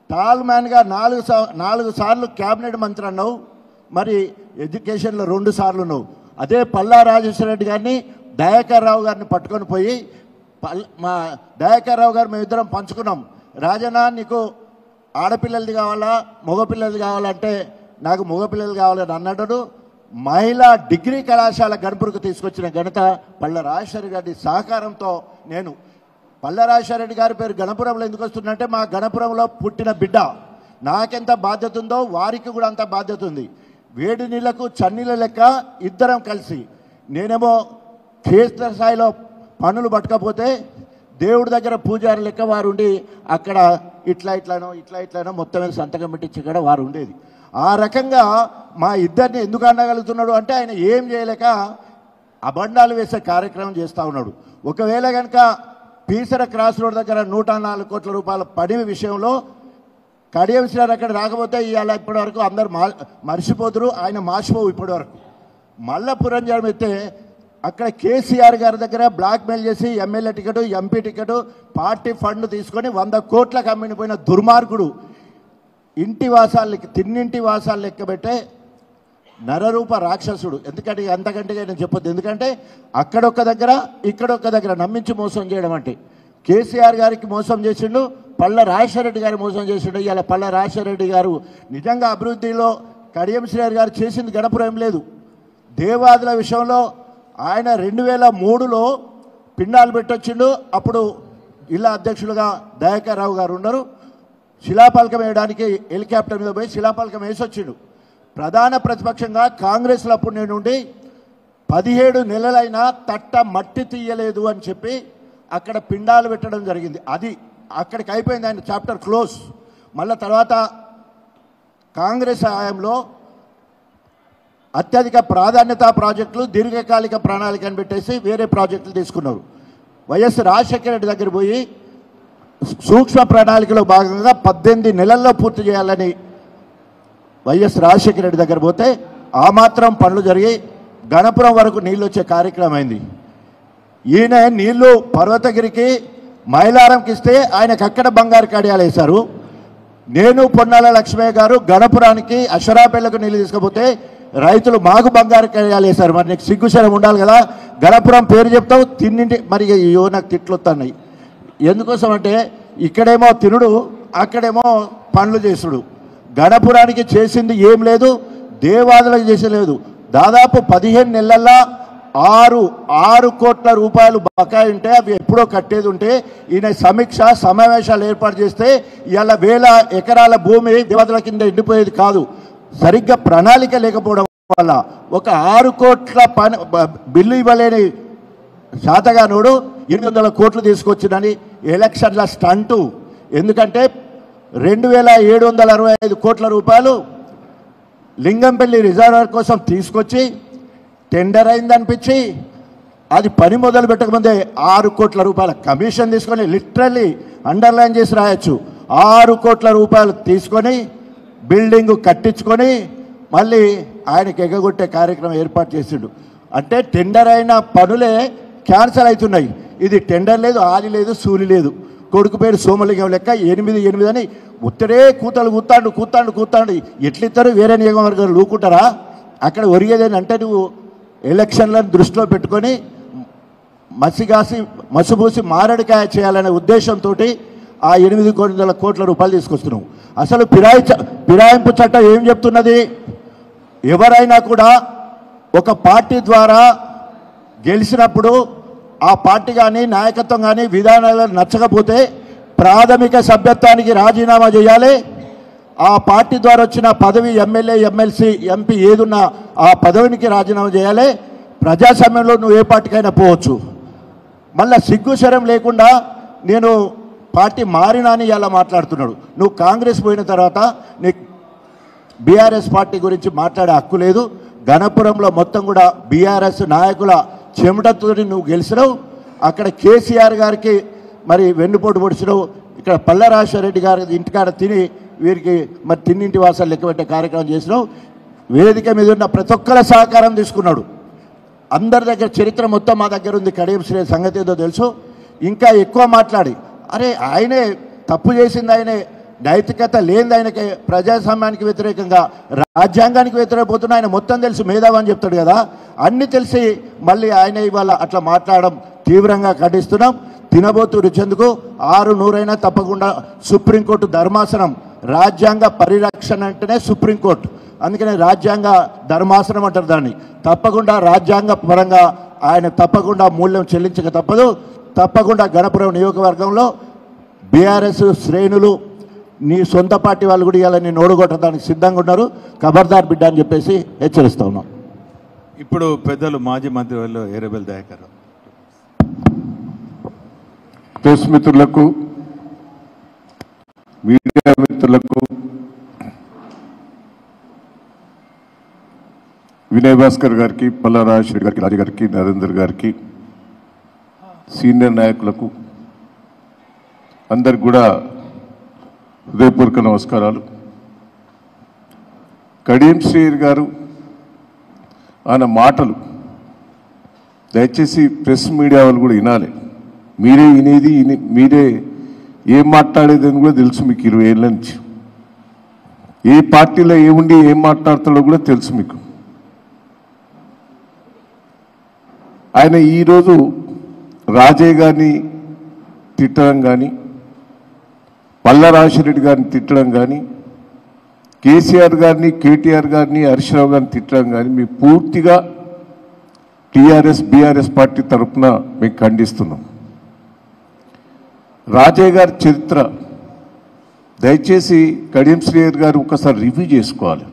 టాల్ మ్యాన్గా 4 సార్లు క్యాబినెట్ మంత్రి అన్నావు, మరి ఎడ్యుకేషన్లో 2 సార్లు ఉన్నావు. అదే పల్లా రాజేశ్వర రెడ్డి గారిని, దయాకర్ రావు గారిని పట్టుకొని పోయి మా దయాకర్ రావు గారు మేమిద్దరం పంచుకున్నాం. రాజనా నీకు ఆడపిల్లలది కావాలా మగపిల్లలది కావాలంటే నాకు మగపిల్లలు కావాలని అన్నాడు. మహిళా డిగ్రీ కళాశాల గణపురకు తీసుకొచ్చిన ఘనత పళ్ళ రాజేశ్వర గారి సహకారంతో. నేను పళ్ళ రాజేశ్వర రెడ్డి గారి పేరు గణపురంలో ఎందుకు వస్తుందంటే మా గణపురంలో పుట్టిన బిడ్డ. నాకెంత బాధ్యత ఉందో వారికి కూడా అంత బాధ్యత ఉంది. వేడి నీళ్లకు చన్నీళ్ళ లెక్క ఇద్దరం కలిసి, నేనేమో క్షేత్రస్థాయిలో పనులు పట్టకపోతే దేవుడి దగ్గర పూజారి లెక్క వారు ఉండి అక్కడ ఇట్లానో మొత్తం సంతకం పెట్టించి కూడా వారు ఉండేది. ఆ రకంగా మా ఇద్దరిని ఎందుకు అనగలుగుతున్నాడు అంటే ఆయన ఏం చేయలేక అబండాలు వేసే కార్యక్రమం చేస్తూ ఉన్నాడు. ఒకవేళ కనుక పీసర క్రాస్ రోడ్ దగ్గర 104 కోట్ల రూపాయల పని విషయంలో కడియం శ్రీహరి అక్కడ రాకపోతే ఇవాళ ఇప్పటి వరకు అందరు మర్చిపోతురు, ఆయన మార్చిపోవు ఇప్పటి వరకు. మళ్ళా పురంజరం అయితే అక్కడ కేసీఆర్ గారి దగ్గర బ్లాక్మెయిల్ చేసి MLA ticket, MP ticket, party fund తీసుకొని 100 కోట్లకు అమ్మిపోయిన దుర్మార్గుడు. ఇంటి వాసాలు తిన్నింటి వాసాలు లెక్కబెట్టే నరరూప రాక్షసుడు. ఎందుకంటే అంతకంటే నేను చెప్పొద్దు. ఎందుకంటే అక్కడొక్క దగ్గర ఇక్కడొక్క దగ్గర నమ్మించి మోసం చేయడం అంటే కేసీఆర్ గారికి మోసం చేసిండు, పళ్ళ రాజేశ్వర రెడ్డి గారు మోసం చేసిండు. ఇవాళ పళ్ళ రాజేశ్వర రెడ్డి గారు నిజంగా అభివృద్ధిలో కడియం శ్రీహరి గారు చేసింది గణపురం ఏం లేదు. దేవాదుల విషయంలో ఆయన 2003లో పిండాలు పెట్టొచ్చిండు. అప్పుడు జిల్లా అధ్యక్షులుగా దయాకర్ రావు గారు ఉన్నారు. శిలాపలకం వేయడానికి హెలికాప్టర్ మీద పోయి శిలాపలకం వేసి వచ్చిండు. ప్రధాన ప్రతిపక్షంగా కాంగ్రెస్లో అప్పుడు నేను ఉండి 17 నెలలైనా తట్ట మట్టి తీయలేదు అని చెప్పి అక్కడ పిండాలు పెట్టడం జరిగింది. అది అక్కడికి అయిపోయింది, ఆయన చాప్టర్ క్లోజ్. మళ్ళీ తర్వాత కాంగ్రెస్ హయాంలో అత్యధిక ప్రాధాన్యత ప్రాజెక్టులు దీర్ఘకాలిక ప్రణాళికను పెట్టేసి వేరే ప్రాజెక్టులు తీసుకున్నారు. వైఎస్ రాజశేఖర రెడ్డి దగ్గర పోయి సూక్ష్మ ప్రణాళికలో భాగంగా 18 నెలల్లో పూర్తి చేయాలని వైఎస్ రాజశేఖర రెడ్డి దగ్గర పోతే ఆ మాత్రం పనులు జరిగి గణపురం వరకు నీళ్ళు వచ్చే కార్యక్రమం అయింది. ఈయన నీళ్లు పర్వతగిరికి మైలారంకి ఇస్తే ఆయనకు అక్కడ బంగారు కడియాలు వేశారు. నేను పొన్నాల లక్ష్మయ్య గారు గణపురానికి అశ్వరాపేళ్లకు నీళ్ళు తీసుకపోతే రైతులు మాకు బంగారు కడియాలు వేశారు. మరి నీకు సిగ్గుశరం ఉండాలి కదా, గణపురం పేరు చెప్తావు తిన్నింటి. మరి అయ్యో నాకు తిట్లు వస్తున్నాయి. ఎందుకోసం అంటే ఇక్కడేమో తినుడు, అక్కడేమో పనులు చేసుడు. గణపురానికి చేసింది ఏం లేదు, దేవాదులకు చేసేది లేదు. దాదాపు 15 నెలల్లో 6 కోట్ల రూపాయలు బకాయి ఉంటే అవి ఎప్పుడో కట్టేది ఉంటే ఈయన సమీక్ష సమావేశాలు ఏర్పాటు చేస్తే ఇవాళ 1000 ఎకరాల భూమి దేవాదుల కింద ఎండిపోయేది కాదు. సరిగ్గా ప్రణాళిక లేకపోవడం వల్ల ఒక 6 కోట్ల బిల్లు ఇవ్వలేని శాతగానోడు 800 కోట్లు తీసుకొచ్చిందని ఎలక్షన్ల స్టంటు. ఎందుకంటే 2765 కోట్ల రూపాయలు లింగంపల్లి రిజర్వాయర్ కోసం తీసుకొచ్చి టెండర్ అయిందనిపించి అది పని మొదలు పెట్టకముందే 6 కోట్ల రూపాయల కమిషన్ తీసుకొని లిటరల్లీ అండర్లైన్ చేసి రాయొచ్చు 6 కోట్ల రూపాయలు తీసుకొని బిల్డింగ్ కట్టించుకొని మళ్ళీ ఆయనకి ఎగగొట్టే కార్యక్రమం ఏర్పాటు చేసిండు. అంటే టెండర్ అయిన పనులే క్యాన్సల్ అవుతున్నాయి. ఇది టెండర్ లేదు, ఆది లేదు, సూలి లేదు. కొడుకు పేరు సోమలింగం లెక్క 8 అని ఉత్తరే కూతాడు ఎట్లిస్తారు? వేరే నియోజకవర్గాలు లూకుంటారా? అక్కడ ఒరిగేదని అంటే నువ్వు ఎలక్షన్లను దృష్టిలో పెట్టుకొని మసిబూసి మారడికాయ చేయాలనే ఉద్దేశంతో ఆ 800 కోట్ల రూపాయలు తీసుకొస్తున్నావు. అసలు ఫిరాయింపు చట్టం ఏం చెప్తున్నది? ఎవరైనా కూడా ఒక పార్టీ ద్వారా గెలిచినప్పుడు ఆ పార్టీ కానీ నాయకత్వం కానీ విధానాలు నచ్చకపోతే ప్రాథమిక సభ్యత్వానికి రాజీనామా చేయాలి. ఆ పార్టీ ద్వారా వచ్చిన పదవి ఎమ్మెల్యే, ఎమ్మెల్సీ, ఎంపీ ఏదున్నా ఆ పదవికి రాజీనామా చేయాలి. ప్రజాస్వామ్యంలో నువ్వు ఏ పార్టీకైనా పోవచ్చు. మళ్ళీ సిగ్గుశరం లేకుండా నేను పార్టీ మారినా అని ఇలా మాట్లాడుతున్నాడు. నువ్వు కాంగ్రెస్ పోయిన తర్వాత నీకు బీఆర్ఎస్ పార్టీ గురించి మాట్లాడే హక్కు లేదు. గణపురంలో మొత్తం కూడా బీఆర్ఎస్ నాయకుల చెమటతో నువ్వు గెలిచినావు. అక్కడ కేసీఆర్ గారికి మరి వెన్నుపోటు పొడిచినావు. ఇక్కడ పల్లె రాజశేఖరరెడ్డి గారి ఇంటికాడ తిని వీరికి మరి తిన్నింటి వాసాలు లెక్కబెట్టే కార్యక్రమం చేసినావు. వేదిక మీద ఉన్న ప్రతి ఒక్కరి సహకారం తీసుకున్నాడు. అందరి దగ్గర చరిత్ర మొత్తం మా దగ్గర ఉంది. కడియం శ్రీ సంగతి ఏదో తెలుసు. ఇంకా ఎక్కువ మాట్లాడి అరే ఆయనే తప్పు చేసింది, ఆయనే నైతికత లేనిది, ఆయనకి ప్రజాస్వామ్యానికి వ్యతిరేకంగా రాజ్యాంగానికి వ్యతిరేకపోతున్నా ఆయన మొత్తం తెలుసు మేధావి అని చెప్తాడు కదా. అన్నీ తెలిసి మళ్ళీ ఆయన ఇవాళ అట్లా మాట్లాడడం తీవ్రంగా ఖండిస్తున్నాం. తినబోతు రుచెందుకు 600 తప్పకుండా సుప్రీంకోర్టు ధర్మాసనం రాజ్యాంగ పరిరక్షణ అంటేనే సుప్రీంకోర్టు, అందుకనే రాజ్యాంగ ధర్మాసనం అంటారు దాన్ని. తప్పకుండా రాజ్యాంగ పరంగా ఆయన తప్పకుండా మూల్యం చెల్లించక తప్పదు. తప్పకుండా గణపురం నియోజకవర్గంలో బీఆర్ఎస్ శ్రేణులు నీ సొంత పార్టీ వాళ్ళు కూడా ఇవాళ నేను ఓడగొట్టడానికి సిద్ధంగా ఉన్నారు. ఖబర్దార్ బిడ్డ అని చెప్పేసి హెచ్చరిస్తా ఉన్నాం. ఇప్పుడు పెద్దలు మాజీ మంత్రి వాళ్ళు ఎర్రబెల్లి దయాకర్ ప్రెస్ మిత్రులకు, మీడియా మిత్రులకు, వినయ్ భాస్కర్ గారికి, పల్లా రాజశేఖర్ గారికి, రాజు గారికి, నరేందర్ గారికి, సీనియర్ నాయకులకు అందరికి కూడా హృదయపూర్వక నమస్కారాలు. కడియం శ్రీహరి గారు ఆయన మాటలు దయచేసి ప్రెస్ మీడియా వాళ్ళు కూడా వినాలి. మీరే వినేది, మీరే ఏం మాట్లాడేది అని కూడా తెలుసు మీకు. 20 ఏళ్ళ నుంచి ఏ పార్టీలో ఏముండి ఏం మాట్లాడతాడో కూడా తెలుసు మీకు. ఆయన ఈరోజు రాజయ్య గారిని తిట్టడం కానీ, పల్లా రాజశేఖరరెడ్డి గారిని తిట్టడం కానీ, కేసీఆర్ గారిని, కేటీఆర్ గారిని, హరీష్ రావు గారిని తిట్టడం కానీ మేము పూర్తిగా టీఆర్ఎస్ బీఆర్ఎస్ పార్టీ తరఫున మేము ఖండిస్తున్నాం. రాజయ్య గారి చరిత్ర దయచేసి కడియం శ్రీహరి గారు ఒకసారి రివ్యూ చేసుకోవాలి.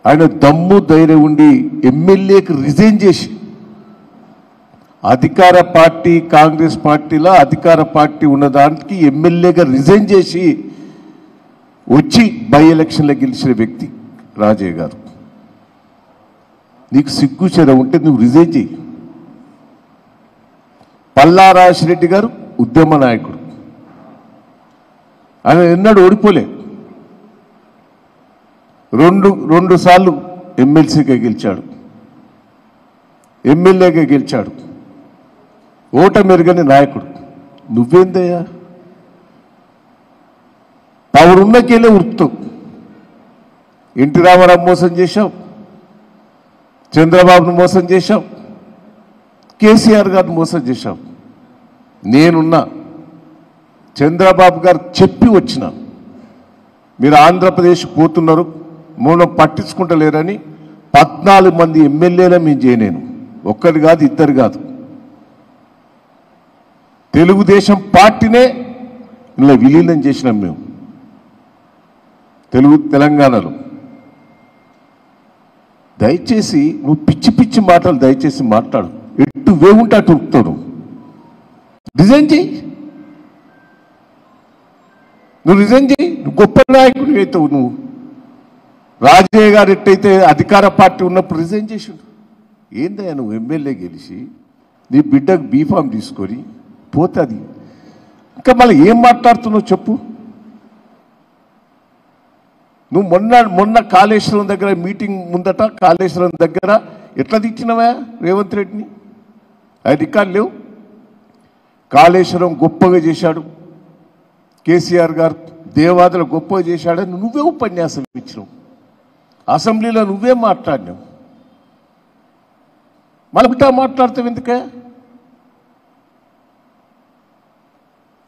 ఆయన దమ్ము ధైర్యం ఉండి ఎమ్మెల్యేకి రిజైన్ చేసి అధికార పార్టీ కాంగ్రెస్ పార్టీలో అధికార పార్టీ ఉన్నదానికి ఎమ్మెల్యేగా రిజైన్ చేసి వచ్చి బై ఎలక్షన్లో గెలిచిన వ్యక్తి రాజయ్య గారు. నీకు సిగ్గు చెర ఉంటే నువ్వు రిజైన్ చేయి. పల్లా రాజశేఖరరెడ్డి గారు ఉద్యమ నాయకుడు, ఆయన ఎన్నడూ ఓడిపోలే. రెండు సార్లు ఎమ్మెల్సీగా గెలిచాడు, ఎమ్మెల్యేగా గెలిచాడు. ఓటమెరుగని నాయకుడు. నువ్వేందయ్యా? పవరున్నకెళ్ళే ఉరుకుతావు. ఎన్టీ రామారావు మోసం చేశావు, చంద్రబాబును మోసం చేశావు, కేసీఆర్ గారిని మోసం చేశావు. నేనున్నా, చంద్రబాబు గారు చెప్పి వచ్చిన మీరు ఆంధ్రప్రదేశ్ పోతున్నారు, మూలం పట్టించుకుంటలేరని 14 మంది ఎమ్మెల్యేల మేము చేయలేను. ఒక్కరు కాదు, ఇద్దరు కాదు. తెలుగుదేశం పార్టీనే ఇలా విలీనం చేసినాం మేము తెలంగాణలో. దయచేసి నువ్వు పిచ్చి పిచ్చి మాటలు దయచేసి మాట్లాడు. ఎట్టు వేవుంటే అటు ఉరుకుతావు. రిజైన్ చేయి, నువ్వు రిజైన్ చేయి. నువ్వు గొప్ప నాయకుడు అవుతావు. రాజయ్య గారు ఎట్టయితే అధికార పార్టీ ఉన్నప్పుడు రిజైన్ చేసిండు. ఏందయ్యా నువ్వు ఎమ్మెల్యే గెలిచి నీ బిడ్డకు బీఫామ్ తీసుకొని పోతే అది ఇంకా మళ్ళీ ఏం మాట్లాడుతున్నావు చెప్పు. నువ్వు మొన్న కాళేశ్వరం దగ్గర మీటింగ్ ముందట కాళేశ్వరం దగ్గర ఎట్లా తెచ్చినవా రేవంత్ రెడ్డిని? అది రికార్డు లేవు. కాళేశ్వరం గొప్పగా చేశాడు కేసీఆర్ గారు, దేవాదులు గొప్పగా చేశాడని నువ్వే ఉపన్యాసం ఇచ్చినావు, అసెంబ్లీలో నువ్వే మాట్లాడినావు. మళ్ళీ బిడ్డ మాట్లాడతావు ఎందుకే?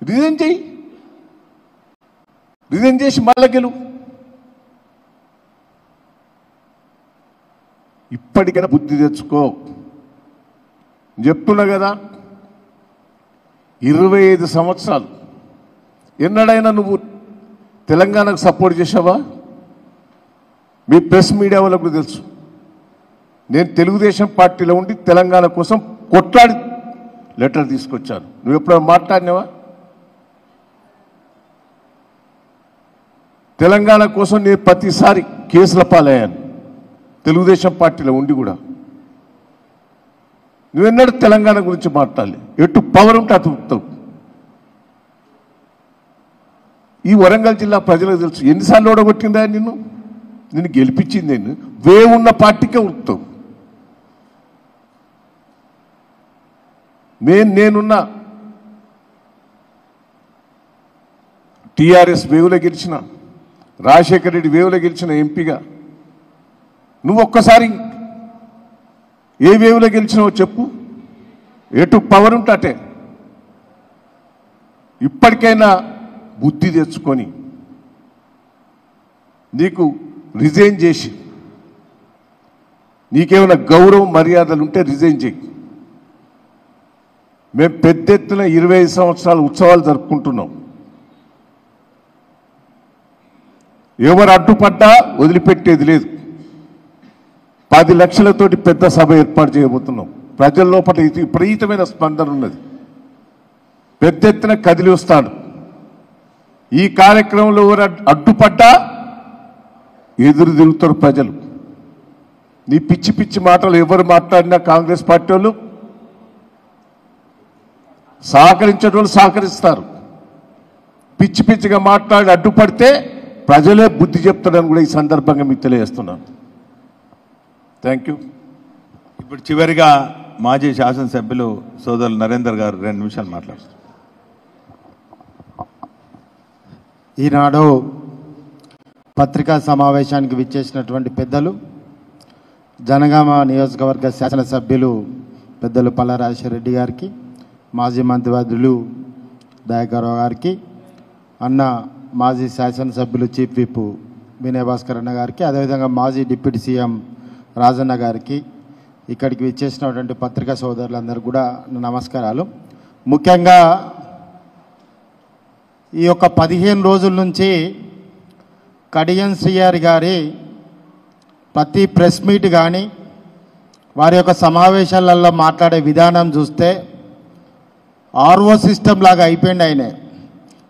రిజైన్ చేయి, రిజైన్ చేసి మళ్ళా గెలువు. ఇప్పటికైనా బుద్ధి తెచ్చుకో. చెప్తున్నా కదా, 25 సంవత్సరాలు ఎన్నడైనా నువ్వు తెలంగాణకు సపోర్ట్ చేసావా? మీ ప్రెస్ మీడియా వాళ్ళకు తెలుసు, నేను తెలుగుదేశం పార్టీలో ఉండి తెలంగాణ కోసం కొట్లాడి లెటర్ తీసుకొచ్చాను. నువ్వు ఎప్పుడైనా మాట్లాడినావా? తెలంగాణ కోసం నేను ప్రతిసారి కేసుల పాలయ్యాను తెలుగుదేశం పార్టీలో ఉండి కూడా. నువ్వెన్నడూ తెలంగాణ గురించి మాట్లాడలే. ఎటు పవర్ ఉంటే అటు ఉత్తావు. ఈ వరంగల్ జిల్లా ప్రజలకు తెలుసు ఎన్నిసార్లు ఓడగొట్టిందా నిన్ను గెలిపించింది. ఉన్న పార్టీకే ఉత్తావు. నేనున్న టీఆర్ఎస్ వేవులో గెలిచిన, రాజశేఖర రెడ్డి వేవులో గెలిచిన ఎంపీగా. నువ్వు ఒక్కసారి ఏ వేవులో గెలిచినావో చెప్పు. ఎటు పవర్ ఉంటే అటే. ఇప్పటికైనా బుద్ధి తెచ్చుకొని నీకు రిజైన్ చేసి, నీకేమైనా గౌరవం మర్యాదలు ఉంటే రిజైన్ చేయి. మేము పెద్ద ఎత్తున 25 సంవత్సరాల ఉత్సవాలు జరుపుకుంటున్నాం. ఎవరు అడ్డుపడ్డా వదిలిపెట్టేది లేదు. 10 లక్షలతోటి పెద్ద సభ ఏర్పాటు చేయబోతున్నాం. ప్రజల లోపల విపరీతమైన స్పందన ఉన్నది. పెద్ద ఎత్తున కదిలి వస్తాడు. ఈ కార్యక్రమంలో ఎవరు అడ్డుపడ్డా ఎదురు తిరుగుతారు ప్రజలు. నీ పిచ్చి పిచ్చి మాటలు ఎవరు మాట్లాడినా కాంగ్రెస్ పార్టీ వాళ్ళు సహకరించే వాళ్ళు సహకరిస్తారు. పిచ్చి పిచ్చిగా మాట్లాడి అడ్డుపడితే ప్రజలే బుద్ధి చెప్తారని కూడా ఈ సందర్భంగా మీకు తెలియజేస్తున్నాను. Thank you. ఇప్పుడు చివరిగా మాజీ శాసనసభ్యులు సోదరులు నరేందర్ గారు 2 నిమిషాలు మాట్లాడుతున్నారు. ఈనాడు పత్రికా సమావేశానికి విచ్చేసినటువంటి పెద్దలు, జనగామ నియోజకవర్గ శాసనసభ్యులు పెద్దలు పల్లా రాజశేఖర రెడ్డి గారికి, మాజీ మంత్రివర్యులు దయాకర్రావు గారికి, అన్న మాజీ శాసనసభ్యులు చీఫ్ విప్ వినయ్ భాస్కర్ అన్న గారికి, అదేవిధంగా మాజీ డిప్యూటీ సీఎం రాజన్న గారికి, ఇక్కడికి విచ్చేసినటువంటి పత్రికా సోదరులందరూ కూడా నమస్కారాలు. ముఖ్యంగా ఈ యొక్క 15 రోజుల నుంచి కడియం శ్రీహరి గారి ప్రతి ప్రెస్ మీట్ కానీ వారి యొక్క సమావేశాలలో మాట్లాడే విధానం చూస్తే ఆర్ఓ సిస్టమ్ లాగా అయిపోయింది. ఆయన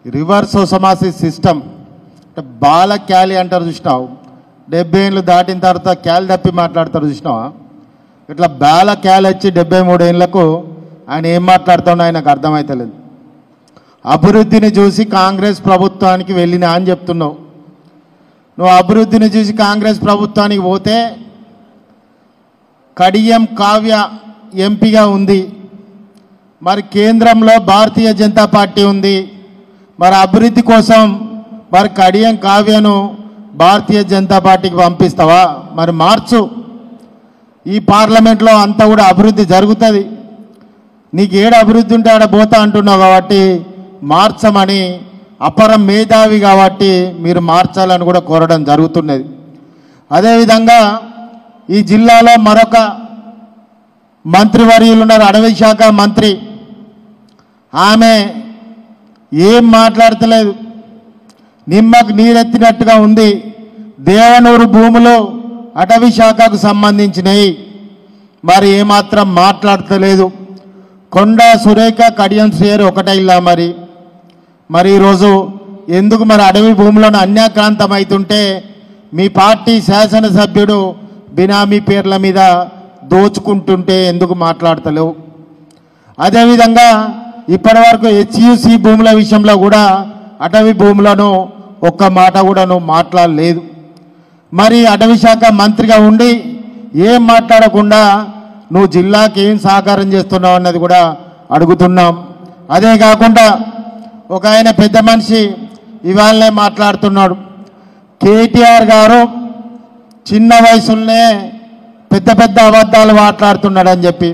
రివర్స్ ఒసమాసిస్ సిస్టమ్ అంటే బాల క్యాలి అంటారు చూసినావు, 70 ఏళ్ళు దాటిన తర్వాత క్యాలి తప్పి మాట్లాడతారు చూసినావా, ఇట్లా బాల క్యాలి వచ్చి 73 ఏళ్ళకు ఆయన ఏం మాట్లాడుతాడో ఆయనకు అర్థమవుతలేదు. అభివృద్ధిని చూసి కాంగ్రెస్ ప్రభుత్వానికి వెళ్ళినా అని చెప్తున్నావు. నువ్వు అభివృద్ధిని చూసి కాంగ్రెస్ ప్రభుత్వానికి పోతే కడియం కావ్య ఎంపీగా ఉంది, మరి కేంద్రంలో భారతీయ జనతా పార్టీ ఉంది. మరి అభివృద్ధి కోసం మరి కడియం కావ్యను భారతీయ జనతా పార్టీకి పంపిస్తావా? మరి మార్చు. ఈ పార్లమెంట్లో అంతా కూడా అభివృద్ధి జరుగుతుంది. నీకు ఏడు అభివృద్ధి ఉంటే ఆడ పోతా అంటున్నావు కాబట్టి మార్చమని, అపరం మేధావి కాబట్టి మీరు మార్చాలని కూడా కోరడం జరుగుతున్నది. అదేవిధంగా ఈ జిల్లాలో మరొక మంత్రివర్యులు ఉన్నారు, అటవీ శాఖ మంత్రి. ఆమె ఏం మాట్లాడతలేదు, నిమ్మకు నీరెత్తినట్టుగా ఉంది. దేవనూరు భూములు అటవీ శాఖకు సంబంధించినవి, మరి ఏమాత్రం మాట్లాడతలేదు. కొండ సురేఖ కడియం శ్రీహరి ఒకటే ఇలా మరి ఈరోజు ఎందుకు మరి అడవి భూములను అన్యాక్రాంతం అవుతుంటే మీ పార్టీ శాసనసభ్యుడు బినామీ పేర్ల మీద దోచుకుంటుంటే ఎందుకు మాట్లాడతలేవు? అదేవిధంగా ఇప్పటివరకు హెచ్యుసి భూముల విషయంలో కూడా అటవీ భూములను ఒక్క మాట కూడా నువ్వు మాట్లాడలేదు. మరి అటవీ శాఖ మంత్రిగా ఉండి ఏం మాట్లాడకుండా నువ్వు జిల్లాకి ఏం సహకారం చేస్తున్నావు అన్నది కూడా అడుగుతున్నాం. అదే కాకుండా ఒక ఆయన పెద్ద మనిషి ఇవాళనే మాట్లాడుతున్నాడు, కేటీఆర్ గారు చిన్న వయసులోనే పెద్ద పెద్ద అబద్ధాలు మాట్లాడుతున్నాడు అని చెప్పి.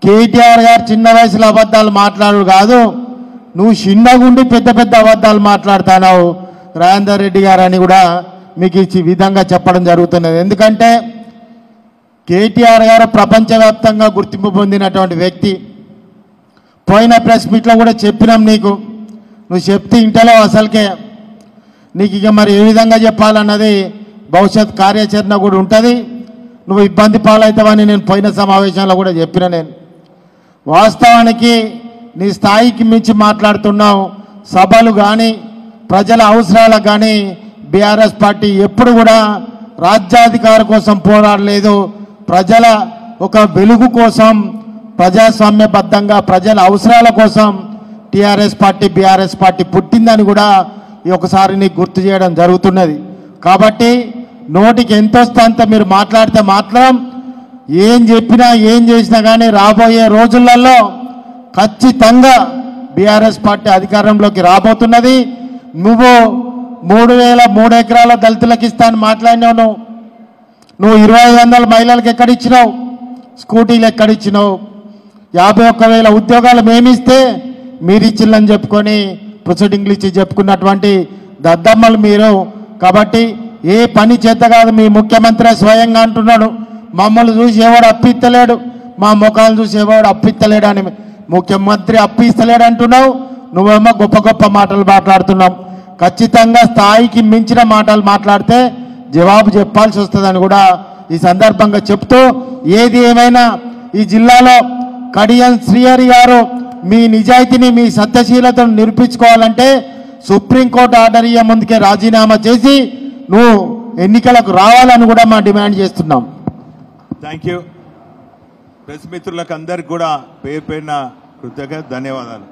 కేటీఆర్ గారు చిన్న వయసులో అబద్ధాలు మాట్లాడు కాదు, నువ్వు చిన్నగుండి పెద్ద పెద్ద అబద్ధాలు మాట్లాడుతున్నావు రాజేందర్ రెడ్డి గారు అని కూడా మీకు ఈ విధంగా చెప్పడం జరుగుతున్నది. ఎందుకంటే కేటీఆర్ గారు ప్రపంచవ్యాప్తంగా గుర్తింపు పొందినటువంటి వ్యక్తి. పోయిన ప్రెస్ మీట్లో కూడా చెప్పినాం నీకు, నువ్వు చెప్తే ఇంటలో అసలుకే నీకు ఇక మరి ఏ విధంగా చెప్పాలన్నది భవిష్యత్ కార్యాచరణ కూడా ఉంటుంది. నువ్వు ఇబ్బంది పాలవుతావని నేను పోయిన సమావేశంలో కూడా చెప్పిన. నేను వాస్తవానికి నీ స్థాయికి మించి మాట్లాడుతున్నావు. సభలు కానీ ప్రజల అవసరాలకు కానీ బీఆర్ఎస్ పార్టీ ఎప్పుడు కూడా రాజ్యాధికారి కోసం పోరాడలేదు. ప్రజల ఒక వెలుగు కోసం ప్రజాస్వామ్యబద్ధంగా ప్రజల అవసరాల కోసం టీఆర్ఎస్ పార్టీ బీఆర్ఎస్ పార్టీ పుట్టిందని కూడా ఒకసారి నీకు గుర్తు చేయడం జరుగుతున్నది. కాబట్టి నోటికి ఎంత వస్తే అంత మీరు మాట్లాడితే మాత్రం ఏం చెప్పినా ఏం చేసినా కానీ రాబోయే రోజులలో ఖచ్చితంగా బీఆర్ఎస్ పార్టీ అధికారంలోకి రాబోతున్నది. నువ్వు 3,003 ఎకరాల దళితులకు ఇస్తాను మాట్లాడినావు. నువ్వు 2,500 మహిళలకు ఎక్కడిచ్చినావు? స్కూటీలు ఎక్కడిచ్చినావు? 51,000 ఉద్యోగాలు మేమిస్తే మీరు ఇచ్చిల్లని చెప్పుకొని ప్రొసీడింగ్లు ఇచ్చి చెప్పుకున్నటువంటి దద్దమ్మలు మీరు. కాబట్టి ఏ పని చేత కాదు, మీ ముఖ్యమంత్రి స్వయంగా అంటున్నాడు, మమ్మల్ని చూసి ఎవడు అప్పిస్తలేడు, మా ముఖాలు చూసి ఎవడు అప్పిస్తలేడు అని. ముఖ్యమంత్రి అప్పిస్తలేడు అంటున్నావు, నువ్వేమో గొప్ప గొప్ప మాటలు మాట్లాడుతున్నావు. ఖచ్చితంగా స్థాయికి మించిన మాటలు మాట్లాడితే జవాబు చెప్పాల్సి వస్తుందని కూడా ఈ సందర్భంగా చెప్తూ, ఏది ఏమైనా ఈ జిల్లాలో కడియం శ్రీహరి గారు మీ నిజాయితీని మీ సత్యశీలతను నిరూపించుకోవాలంటే సుప్రీంకోర్టు ఆర్డర్ ఇయ్యే ముందుకే రాజీనామా చేసి నువ్వు ఎన్నికలకు రావాలని కూడా మా డిమాండ్ చేస్తున్నాం. Thank you. ప్రెస్ మిత్రులకు అందరికి కూడా పేరు పేరున కృతజ్ఞతలు, ధన్యవాదాలు.